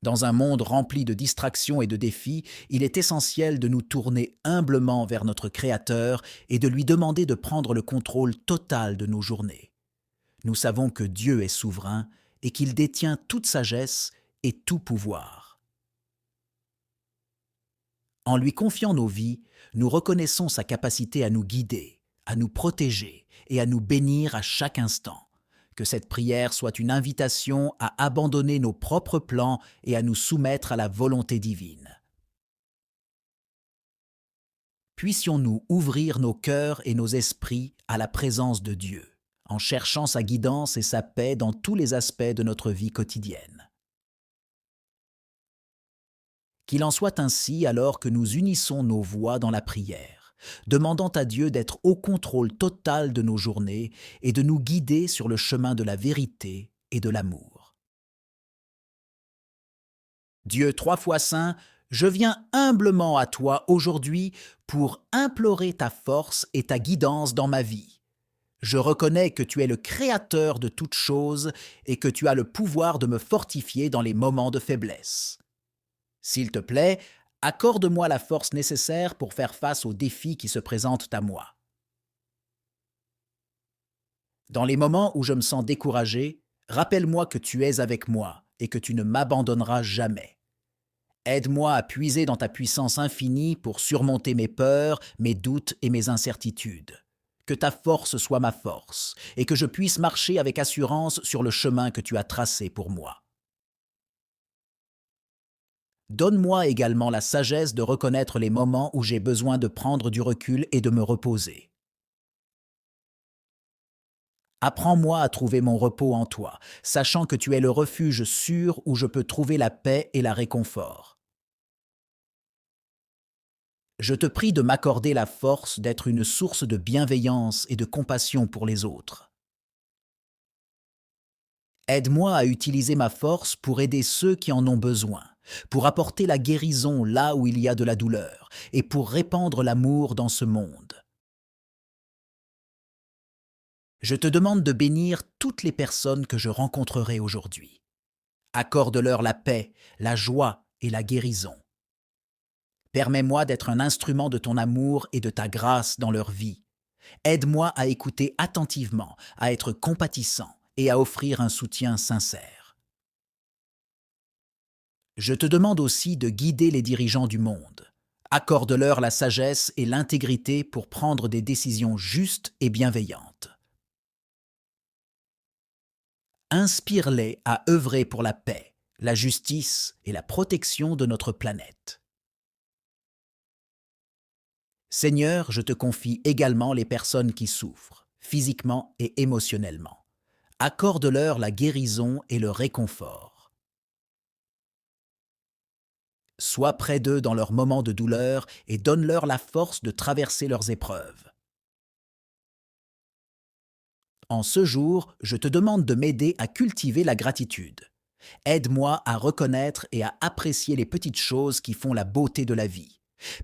Dans un monde rempli de distractions et de défis, il est essentiel de nous tourner humblement vers notre Créateur et de lui demander de prendre le contrôle total de nos journées. Nous savons que Dieu est souverain et qu'il détient toute sagesse et tout pouvoir. En lui confiant nos vies, nous reconnaissons sa capacité à nous guider, à nous protéger et à nous bénir à chaque instant. Que cette prière soit une invitation à abandonner nos propres plans et à nous soumettre à la volonté divine. Puissions-nous ouvrir nos cœurs et nos esprits à la présence de Dieu, en cherchant sa guidance et sa paix dans tous les aspects de notre vie quotidienne. Qu'il en soit ainsi alors que nous unissons nos voix dans la prière, demandant à Dieu d'être au contrôle total de nos journées et de nous guider sur le chemin de la vérité et de l'amour. Dieu 3 fois saint, je viens humblement à toi aujourd'hui pour implorer ta force et ta guidance dans ma vie. Je reconnais que tu es le Créateur de toutes choses et que tu as le pouvoir de me fortifier dans les moments de faiblesse. S'il te plaît, accorde-moi la force nécessaire pour faire face aux défis qui se présentent à moi. Dans les moments où je me sens découragé, rappelle-moi que tu es avec moi et que tu ne m'abandonneras jamais. Aide-moi à puiser dans ta puissance infinie pour surmonter mes peurs, mes doutes et mes incertitudes. Que ta force soit ma force et que je puisse marcher avec assurance sur le chemin que tu as tracé pour moi. Donne-moi également la sagesse de reconnaître les moments où j'ai besoin de prendre du recul et de me reposer. Apprends-moi à trouver mon repos en toi, sachant que tu es le refuge sûr où je peux trouver la paix et la réconfort. Je te prie de m'accorder la force d'être une source de bienveillance et de compassion pour les autres. Aide-moi à utiliser ma force pour aider ceux qui en ont besoin, pour apporter la guérison là où il y a de la douleur et pour répandre l'amour dans ce monde. Je te demande de bénir toutes les personnes que je rencontrerai aujourd'hui. Accorde-leur la paix, la joie et la guérison. Permets-moi d'être un instrument de ton amour et de ta grâce dans leur vie. Aide-moi à écouter attentivement, à être compatissant et à offrir un soutien sincère. Je te demande aussi de guider les dirigeants du monde. Accorde-leur la sagesse et l'intégrité pour prendre des décisions justes et bienveillantes. Inspire-les à œuvrer pour la paix, la justice et la protection de notre planète. Seigneur, je te confie également les personnes qui souffrent, physiquement et émotionnellement. Accorde-leur la guérison et le réconfort. Sois près d'eux dans leurs moments de douleur et donne-leur la force de traverser leurs épreuves. En ce jour, je te demande de m'aider à cultiver la gratitude. Aide-moi à reconnaître et à apprécier les petites choses qui font la beauté de la vie.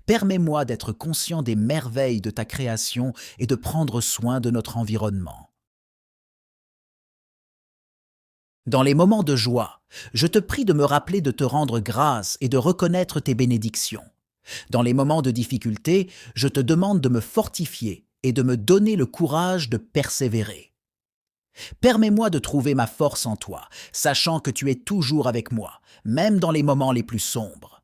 Permets-moi d'être conscient des merveilles de ta création et de prendre soin de notre environnement. Dans les moments de joie, je te prie de me rappeler de te rendre grâce et de reconnaître tes bénédictions. Dans les moments de difficulté, je te demande de me fortifier et de me donner le courage de persévérer. Permets-moi de trouver ma force en toi, sachant que tu es toujours avec moi, même dans les moments les plus sombres.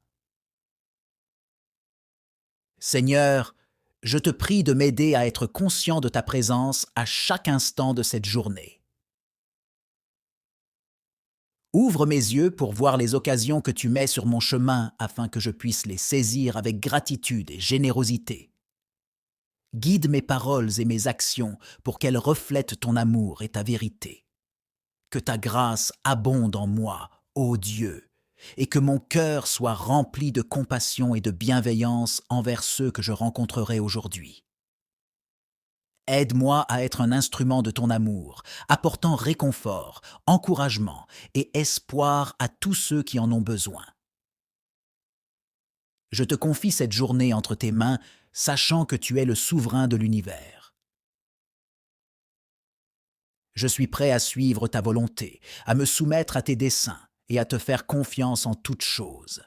Seigneur, je te prie de m'aider à être conscient de ta présence à chaque instant de cette journée. Ouvre mes yeux pour voir les occasions que tu mets sur mon chemin afin que je puisse les saisir avec gratitude et générosité. Guide mes paroles et mes actions pour qu'elles reflètent ton amour et ta vérité. Que ta grâce abonde en moi, ô Dieu, et que mon cœur soit rempli de compassion et de bienveillance envers ceux que je rencontrerai aujourd'hui. Aide-moi à être un instrument de ton amour, apportant réconfort, encouragement et espoir à tous ceux qui en ont besoin. Je te confie cette journée entre tes mains, sachant que tu es le souverain de l'univers. Je suis prêt à suivre ta volonté, à me soumettre à tes desseins et à te faire confiance en toutes choses.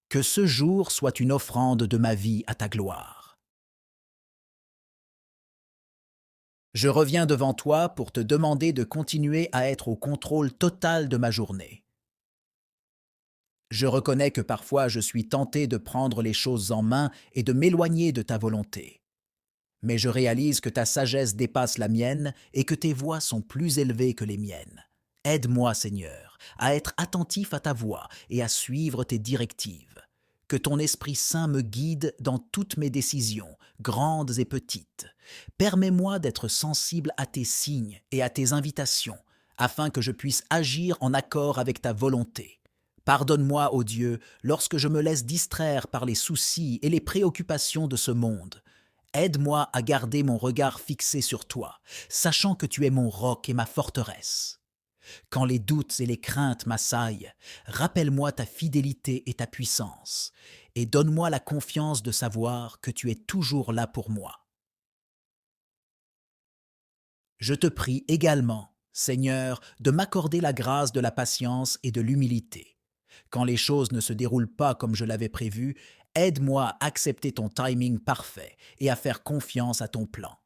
Que ce jour soit une offrande de ma vie à ta gloire. Je reviens devant toi pour te demander de continuer à être au contrôle total de ma journée. Je reconnais que parfois je suis tenté de prendre les choses en main et de m'éloigner de ta volonté. Mais je réalise que ta sagesse dépasse la mienne et que tes voies sont plus élevées que les miennes. Aide-moi, Seigneur, à être attentif à ta voix et à suivre tes directives. Que ton Esprit Saint me guide dans toutes mes décisions, grandes et petites. Permets-moi d'être sensible à tes signes et à tes invitations, afin que je puisse agir en accord avec ta volonté. Pardonne-moi, ô Dieu, lorsque je me laisse distraire par les soucis et les préoccupations de ce monde. Aide-moi à garder mon regard fixé sur toi, sachant que tu es mon roc et ma forteresse. Quand les doutes et les craintes m'assaillent, rappelle-moi ta fidélité et ta puissance, et donne-moi la confiance de savoir que tu es toujours là pour moi. Je te prie également, Seigneur, de m'accorder la grâce de la patience et de l'humilité. Quand les choses ne se déroulent pas comme je l'avais prévu, aide-moi à accepter ton timing parfait et à faire confiance à ton plan.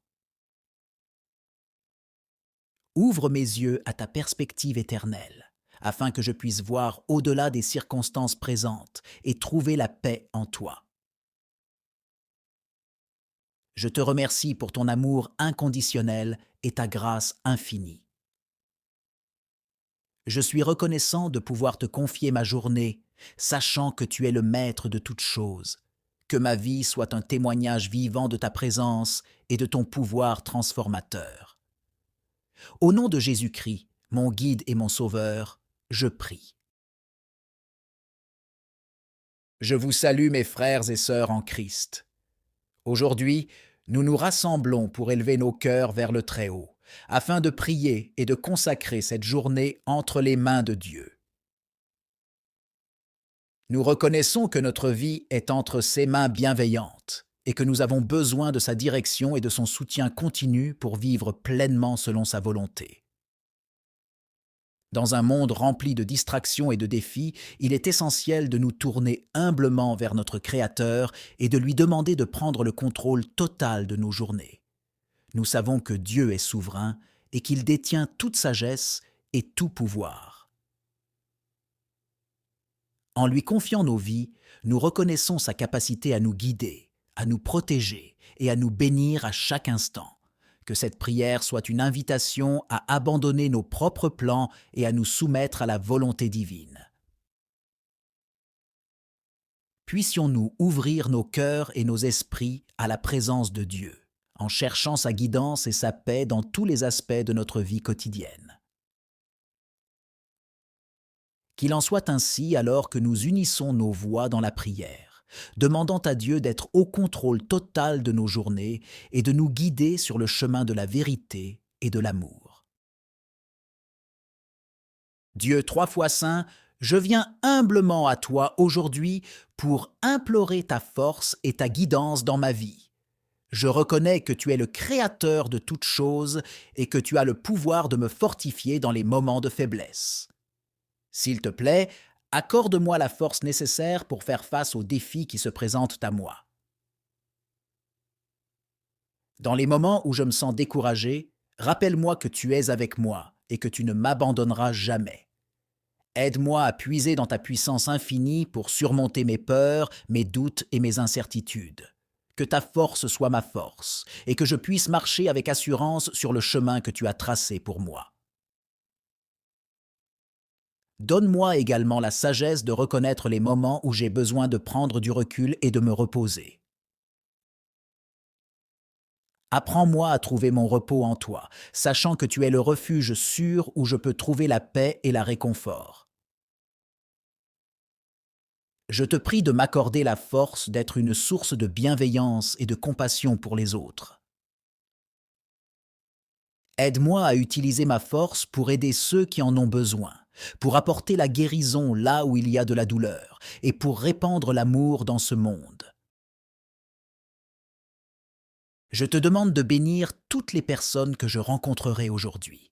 Ouvre mes yeux à ta perspective éternelle, afin que je puisse voir au-delà des circonstances présentes et trouver la paix en toi. Je te remercie pour ton amour inconditionnel et ta grâce infinie. Je suis reconnaissant de pouvoir te confier ma journée, sachant que tu es le maître de toutes choses. Que ma vie soit un témoignage vivant de ta présence et de ton pouvoir transformateur. Au nom de Jésus-Christ, mon guide et mon sauveur, je prie. Je vous salue mes frères et sœurs en Christ. Aujourd'hui, nous nous rassemblons pour élever nos cœurs vers le Très-Haut, afin de prier et de consacrer cette journée entre les mains de Dieu. Nous reconnaissons que notre vie est entre ses mains bienveillantes et que nous avons besoin de sa direction et de son soutien continu pour vivre pleinement selon sa volonté. Dans un monde rempli de distractions et de défis, il est essentiel de nous tourner humblement vers notre Créateur et de lui demander de prendre le contrôle total de nos journées. Nous savons que Dieu est souverain et qu'il détient toute sagesse et tout pouvoir. En lui confiant nos vies, nous reconnaissons sa capacité à nous guider, à nous protéger et à nous bénir à chaque instant. Que cette prière soit une invitation à abandonner nos propres plans et à nous soumettre à la volonté divine. Puissions-nous ouvrir nos cœurs et nos esprits à la présence de Dieu, en cherchant sa guidance et sa paix dans tous les aspects de notre vie quotidienne. Qu'il en soit ainsi alors que nous unissons nos voix dans la prière, demandant à Dieu d'être au contrôle total de nos journées et de nous guider sur le chemin de la vérité et de l'amour. Dieu trois fois saint, je viens humblement à toi aujourd'hui pour implorer ta force et ta guidance dans ma vie. Je reconnais que tu es le créateur de toutes choses et que tu as le pouvoir de me fortifier dans les moments de faiblesse. S'il te plaît, accorde-moi la force nécessaire pour faire face aux défis qui se présentent à moi. Dans les moments où je me sens découragé, rappelle-moi que tu es avec moi et que tu ne m'abandonneras jamais. Aide-moi à puiser dans ta puissance infinie pour surmonter mes peurs, mes doutes et mes incertitudes. Que ta force soit ma force et que je puisse marcher avec assurance sur le chemin que tu as tracé pour moi. Donne-moi également la sagesse de reconnaître les moments où j'ai besoin de prendre du recul et de me reposer. Apprends-moi à trouver mon repos en toi, sachant que tu es le refuge sûr où je peux trouver la paix et la réconfort. Je te prie de m'accorder la force d'être une source de bienveillance et de compassion pour les autres. Aide-moi à utiliser ma force pour aider ceux qui en ont besoin, pour apporter la guérison là où il y a de la douleur et pour répandre l'amour dans ce monde. Je te demande de bénir toutes les personnes que je rencontrerai aujourd'hui.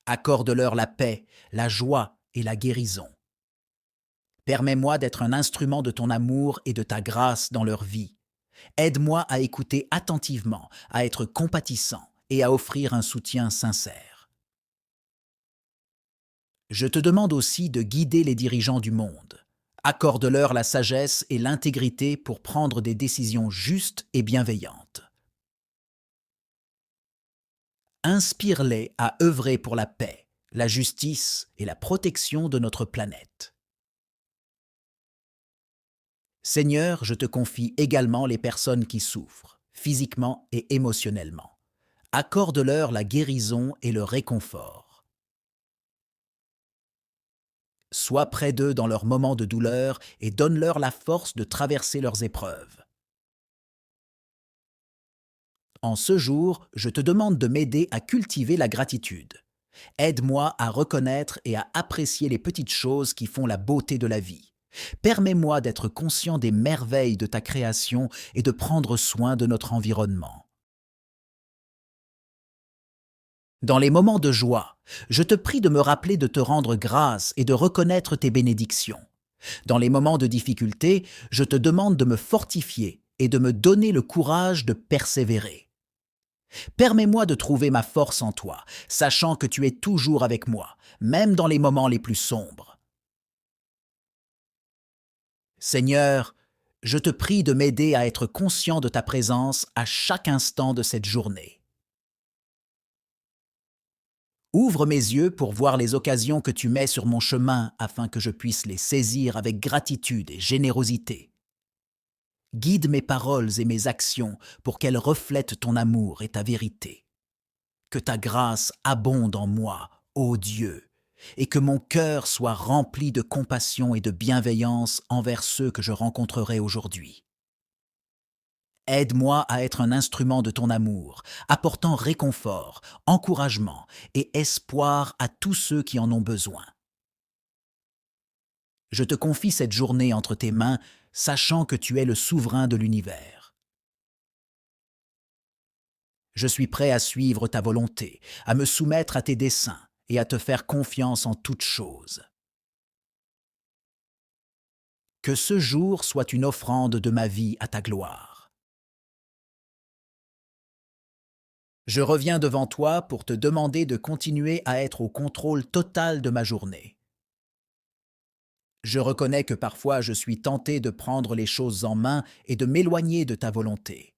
Accorde-leur la paix, la joie et la guérison. Permets-moi d'être un instrument de ton amour et de ta grâce dans leur vie. Aide-moi à écouter attentivement, à être compatissant et à offrir un soutien sincère. Je te demande aussi de guider les dirigeants du monde. Accorde-leur la sagesse et l'intégrité pour prendre des décisions justes et bienveillantes. Inspire-les à œuvrer pour la paix, la justice et la protection de notre planète. Seigneur, je te confie également les personnes qui souffrent, physiquement et émotionnellement. Accorde-leur la guérison et le réconfort. Sois près d'eux dans leurs moments de douleur et donne-leur la force de traverser leurs épreuves. En ce jour, je te demande de m'aider à cultiver la gratitude. Aide-moi à reconnaître et à apprécier les petites choses qui font la beauté de la vie. Permets-moi d'être conscient des merveilles de ta création et de prendre soin de notre environnement. Dans les moments de joie, je te prie de me rappeler de te rendre grâce et de reconnaître tes bénédictions. Dans les moments de difficulté, je te demande de me fortifier et de me donner le courage de persévérer. Permets-moi de trouver ma force en toi, sachant que tu es toujours avec moi, même dans les moments les plus sombres. Seigneur, je te prie de m'aider à être conscient de ta présence à chaque instant de cette journée. Ouvre mes yeux pour voir les occasions que tu mets sur mon chemin afin que je puisse les saisir avec gratitude et générosité. Guide mes paroles et mes actions pour qu'elles reflètent ton amour et ta vérité. Que ta grâce abonde en moi, ô Dieu, et que mon cœur soit rempli de compassion et de bienveillance envers ceux que je rencontrerai aujourd'hui. Aide-moi à être un instrument de ton amour, apportant réconfort, encouragement et espoir à tous ceux qui en ont besoin. Je te confie cette journée entre tes mains, sachant que tu es le souverain de l'univers. Je suis prêt à suivre ta volonté, à me soumettre à tes desseins et à te faire confiance en toutes choses. Que ce jour soit une offrande de ma vie à ta gloire. Je reviens devant toi pour te demander de continuer à être au contrôle total de ma journée. Je reconnais que parfois je suis tenté de prendre les choses en main et de m'éloigner de ta volonté.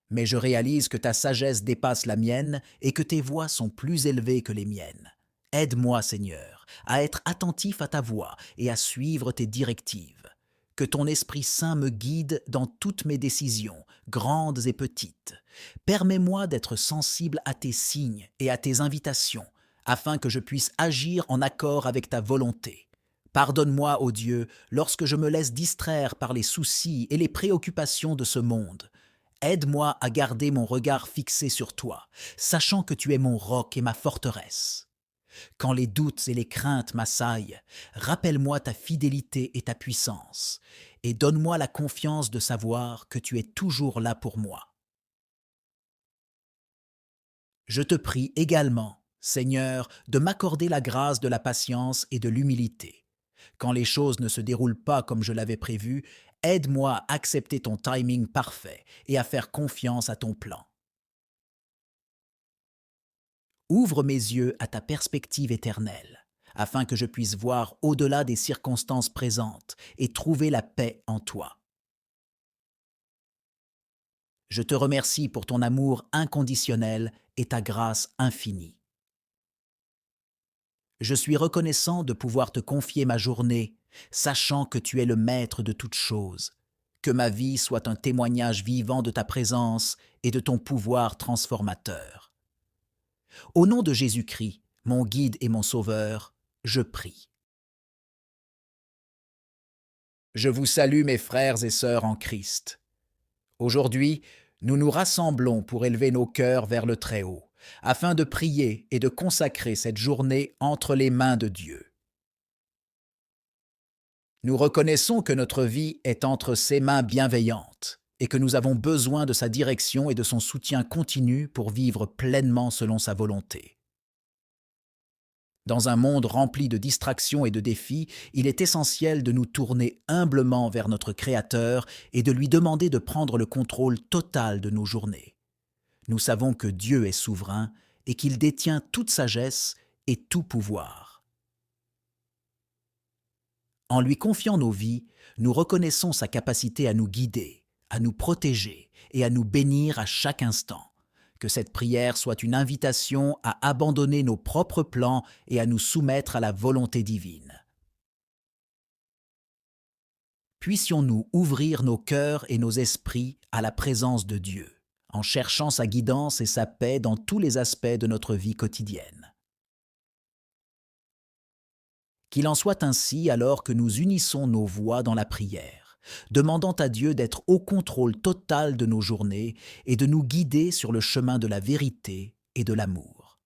Mais je réalise que ta sagesse dépasse la mienne et que tes voies sont plus élevées que les miennes. Aide-moi, Seigneur, à être attentif à ta voix et à suivre tes directives. Que ton Esprit Saint me guide dans toutes mes décisions, grandes et petites. Permets-moi d'être sensible à tes signes et à tes invitations, afin que je puisse agir en accord avec ta volonté. Pardonne-moi, ô Dieu, lorsque je me laisse distraire par les soucis et les préoccupations de ce monde. Aide-moi à garder mon regard fixé sur toi, sachant que tu es mon roc et ma forteresse. Quand les doutes et les craintes m'assaillent, rappelle-moi ta fidélité et ta puissance, et donne-moi la confiance de savoir que tu es toujours là pour moi. Je te prie également, Seigneur, de m'accorder la grâce de la patience et de l'humilité. Quand les choses ne se déroulent pas comme je l'avais prévu, aide-moi à accepter ton timing parfait et à faire confiance à ton plan. Ouvre mes yeux à ta perspective éternelle, afin que je puisse voir au-delà des circonstances présentes et trouver la paix en toi. Je te remercie pour ton amour inconditionnel et ta grâce infinie. Je suis reconnaissant de pouvoir te confier ma journée, sachant que tu es le maître de toutes choses. que ma vie soit un témoignage vivant de ta présence et de ton pouvoir transformateur. Au nom de Jésus-Christ, mon guide et mon sauveur, je prie. Je vous salue mes frères et sœurs en Christ. Aujourd'hui, nous nous rassemblons pour élever nos cœurs vers le Très-Haut, afin de prier et de consacrer cette journée entre les mains de Dieu. Nous reconnaissons que notre vie est entre ses mains bienveillantes et que nous avons besoin de sa direction et de son soutien continu pour vivre pleinement selon sa volonté. Dans un monde rempli de distractions et de défis, il est essentiel de nous tourner humblement vers notre Créateur et de lui demander de prendre le contrôle total de nos journées. Nous savons que Dieu est souverain et qu'il détient toute sagesse et tout pouvoir. En lui confiant nos vies, nous reconnaissons sa capacité à nous guider, à nous protéger et à nous bénir à chaque instant. Que cette prière soit une invitation à abandonner nos propres plans et à nous soumettre à la volonté divine. Puissions-nous ouvrir nos cœurs et nos esprits à la présence de Dieu, en cherchant sa guidance et sa paix dans tous les aspects de notre vie quotidienne. Qu'il en soit ainsi alors que nous unissons nos voix dans la prière, demandant à Dieu d'être au contrôle total de nos journées et de nous guider sur le chemin de la vérité et de l'amour.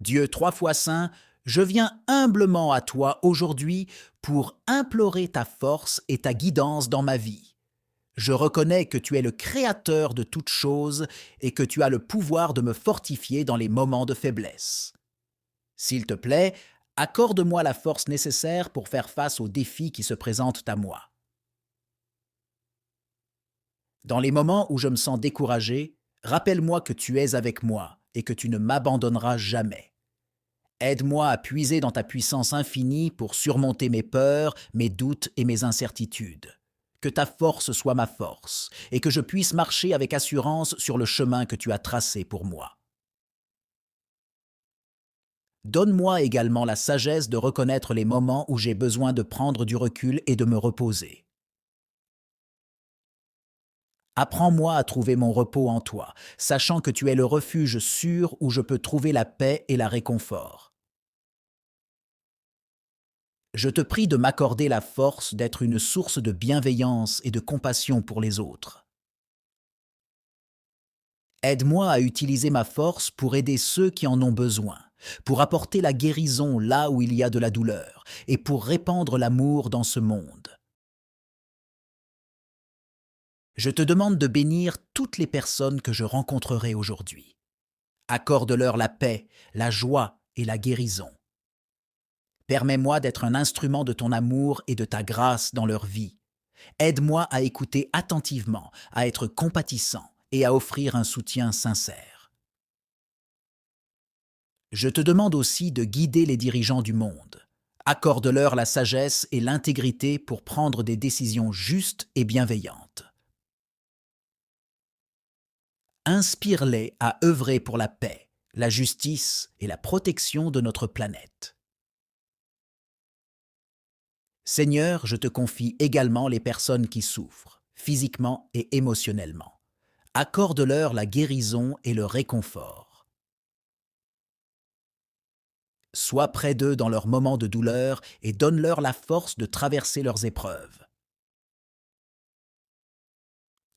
Dieu 3 fois saint, je viens humblement à toi aujourd'hui pour implorer ta force et ta guidance dans ma vie. Je reconnais que tu es le Créateur de toutes choses et que tu as le pouvoir de me fortifier dans les moments de faiblesse. S'il te plaît, accorde-moi la force nécessaire pour faire face aux défis qui se présentent à moi. Dans les moments où je me sens découragé, rappelle-moi que tu es avec moi et que tu ne m'abandonneras jamais. Aide-moi à puiser dans ta puissance infinie pour surmonter mes peurs, mes doutes et mes incertitudes. Que ta force soit ma force et que je puisse marcher avec assurance sur le chemin que tu as tracé pour moi. Donne-moi également la sagesse de reconnaître les moments où j'ai besoin de prendre du recul et de me reposer. Apprends-moi à trouver mon repos en toi, sachant que tu es le refuge sûr où je peux trouver la paix et la réconfort. Je te prie de m'accorder la force d'être une source de bienveillance et de compassion pour les autres. Aide-moi à utiliser ma force pour aider ceux qui en ont besoin, pour apporter la guérison là où il y a de la douleur et pour répandre l'amour dans ce monde. Je te demande de bénir toutes les personnes que je rencontrerai aujourd'hui. Accorde-leur la paix, la joie et la guérison. Permets-moi d'être un instrument de ton amour et de ta grâce dans leur vie. Aide-moi à écouter attentivement, à être compatissant et à offrir un soutien sincère. Je te demande aussi de guider les dirigeants du monde. Accorde-leur la sagesse et l'intégrité pour prendre des décisions justes et bienveillantes. Inspire-les à œuvrer pour la paix, la justice et la protection de notre planète. Seigneur, je te confie également les personnes qui souffrent, physiquement et émotionnellement. Accorde-leur la guérison et le réconfort. Sois près d'eux dans leurs moments de douleur et donne-leur la force de traverser leurs épreuves.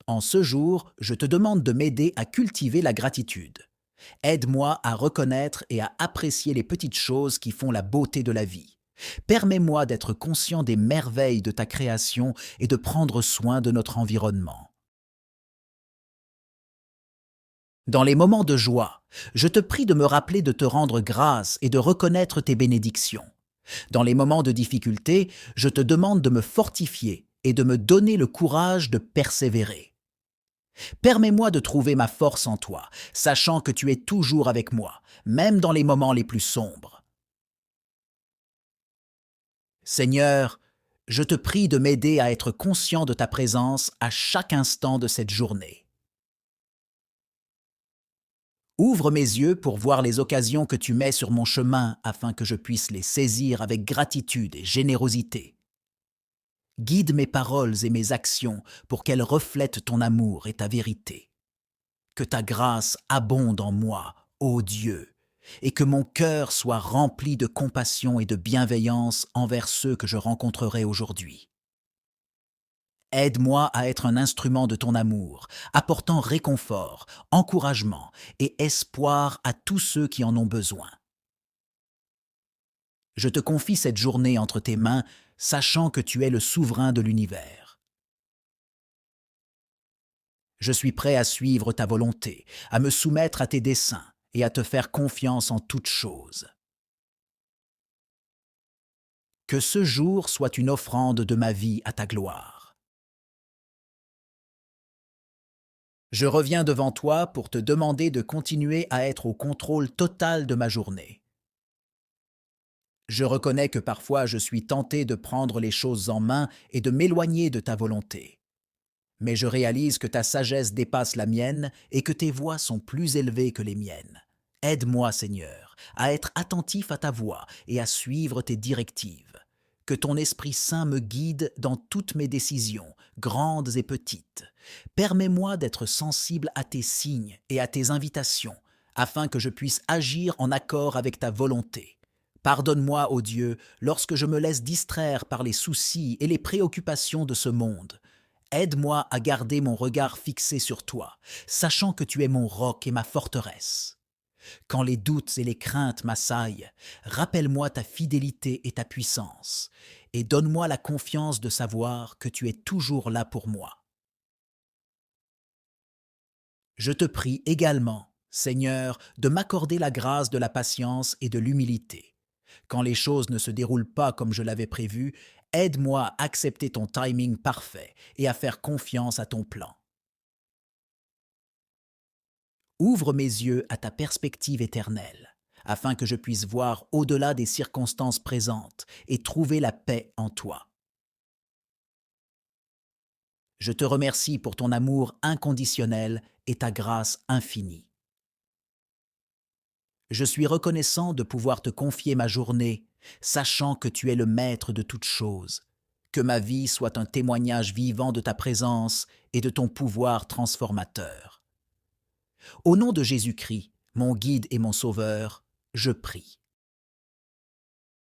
En ce jour, je te demande de m'aider à cultiver la gratitude. Aide-moi à reconnaître et à apprécier les petites choses qui font la beauté de la vie. Permets-moi d'être conscient des merveilles de ta création et de prendre soin de notre environnement. Dans les moments de joie, je te prie de me rappeler de te rendre grâce et de reconnaître tes bénédictions. Dans les moments de difficulté, je te demande de me fortifier et de me donner le courage de persévérer. Permets-moi de trouver ma force en toi, sachant que tu es toujours avec moi, même dans les moments les plus sombres. Seigneur, je te prie de m'aider à être conscient de ta présence à chaque instant de cette journée. Ouvre mes yeux pour voir les occasions que tu mets sur mon chemin afin que je puisse les saisir avec gratitude et générosité. Guide mes paroles et mes actions pour qu'elles reflètent ton amour et ta vérité. Que ta grâce abonde en moi, ô Dieu, et que mon cœur soit rempli de compassion et de bienveillance envers ceux que je rencontrerai aujourd'hui. Aide-moi à être un instrument de ton amour, apportant réconfort, encouragement et espoir à tous ceux qui en ont besoin. Je te confie cette journée entre tes mains, sachant que tu es le souverain de l'univers. Je suis prêt à suivre ta volonté, à me soumettre à tes desseins et à te faire confiance en toutes choses. Que ce jour soit une offrande de ma vie à ta gloire. Je reviens devant toi pour te demander de continuer à être au contrôle total de ma journée. Je reconnais que parfois je suis tenté de prendre les choses en main et de m'éloigner de ta volonté. Mais je réalise que ta sagesse dépasse la mienne et que tes voies sont plus élevées que les miennes. Aide-moi, Seigneur, à être attentif à ta voix et à suivre tes directives. Que ton Esprit Saint me guide dans toutes mes décisions, grandes et petites. Permets-moi d'être sensible à tes signes et à tes invitations, afin que je puisse agir en accord avec ta volonté. Pardonne-moi, ô Dieu, lorsque je me laisse distraire par les soucis et les préoccupations de ce monde. Aide-moi à garder mon regard fixé sur toi, sachant que tu es mon roc et ma forteresse. Quand les doutes et les craintes m'assaillent, rappelle-moi ta fidélité et ta puissance, et donne-moi la confiance de savoir que tu es toujours là pour moi. Je te prie également, Seigneur, de m'accorder la grâce de la patience et de l'humilité. Quand les choses ne se déroulent pas comme je l'avais prévu, aide-moi à accepter ton timing parfait et à faire confiance à ton plan. Ouvre mes yeux à ta perspective éternelle, afin que je puisse voir au-delà des circonstances présentes et trouver la paix en toi. Je te remercie pour ton amour inconditionnel et ta grâce infinie. Je suis reconnaissant de pouvoir te confier ma journée, sachant que tu es le maître de toutes choses. Que ma vie soit un témoignage vivant de ta présence et de ton pouvoir transformateur. Au nom de Jésus-Christ, mon guide et mon sauveur, je prie.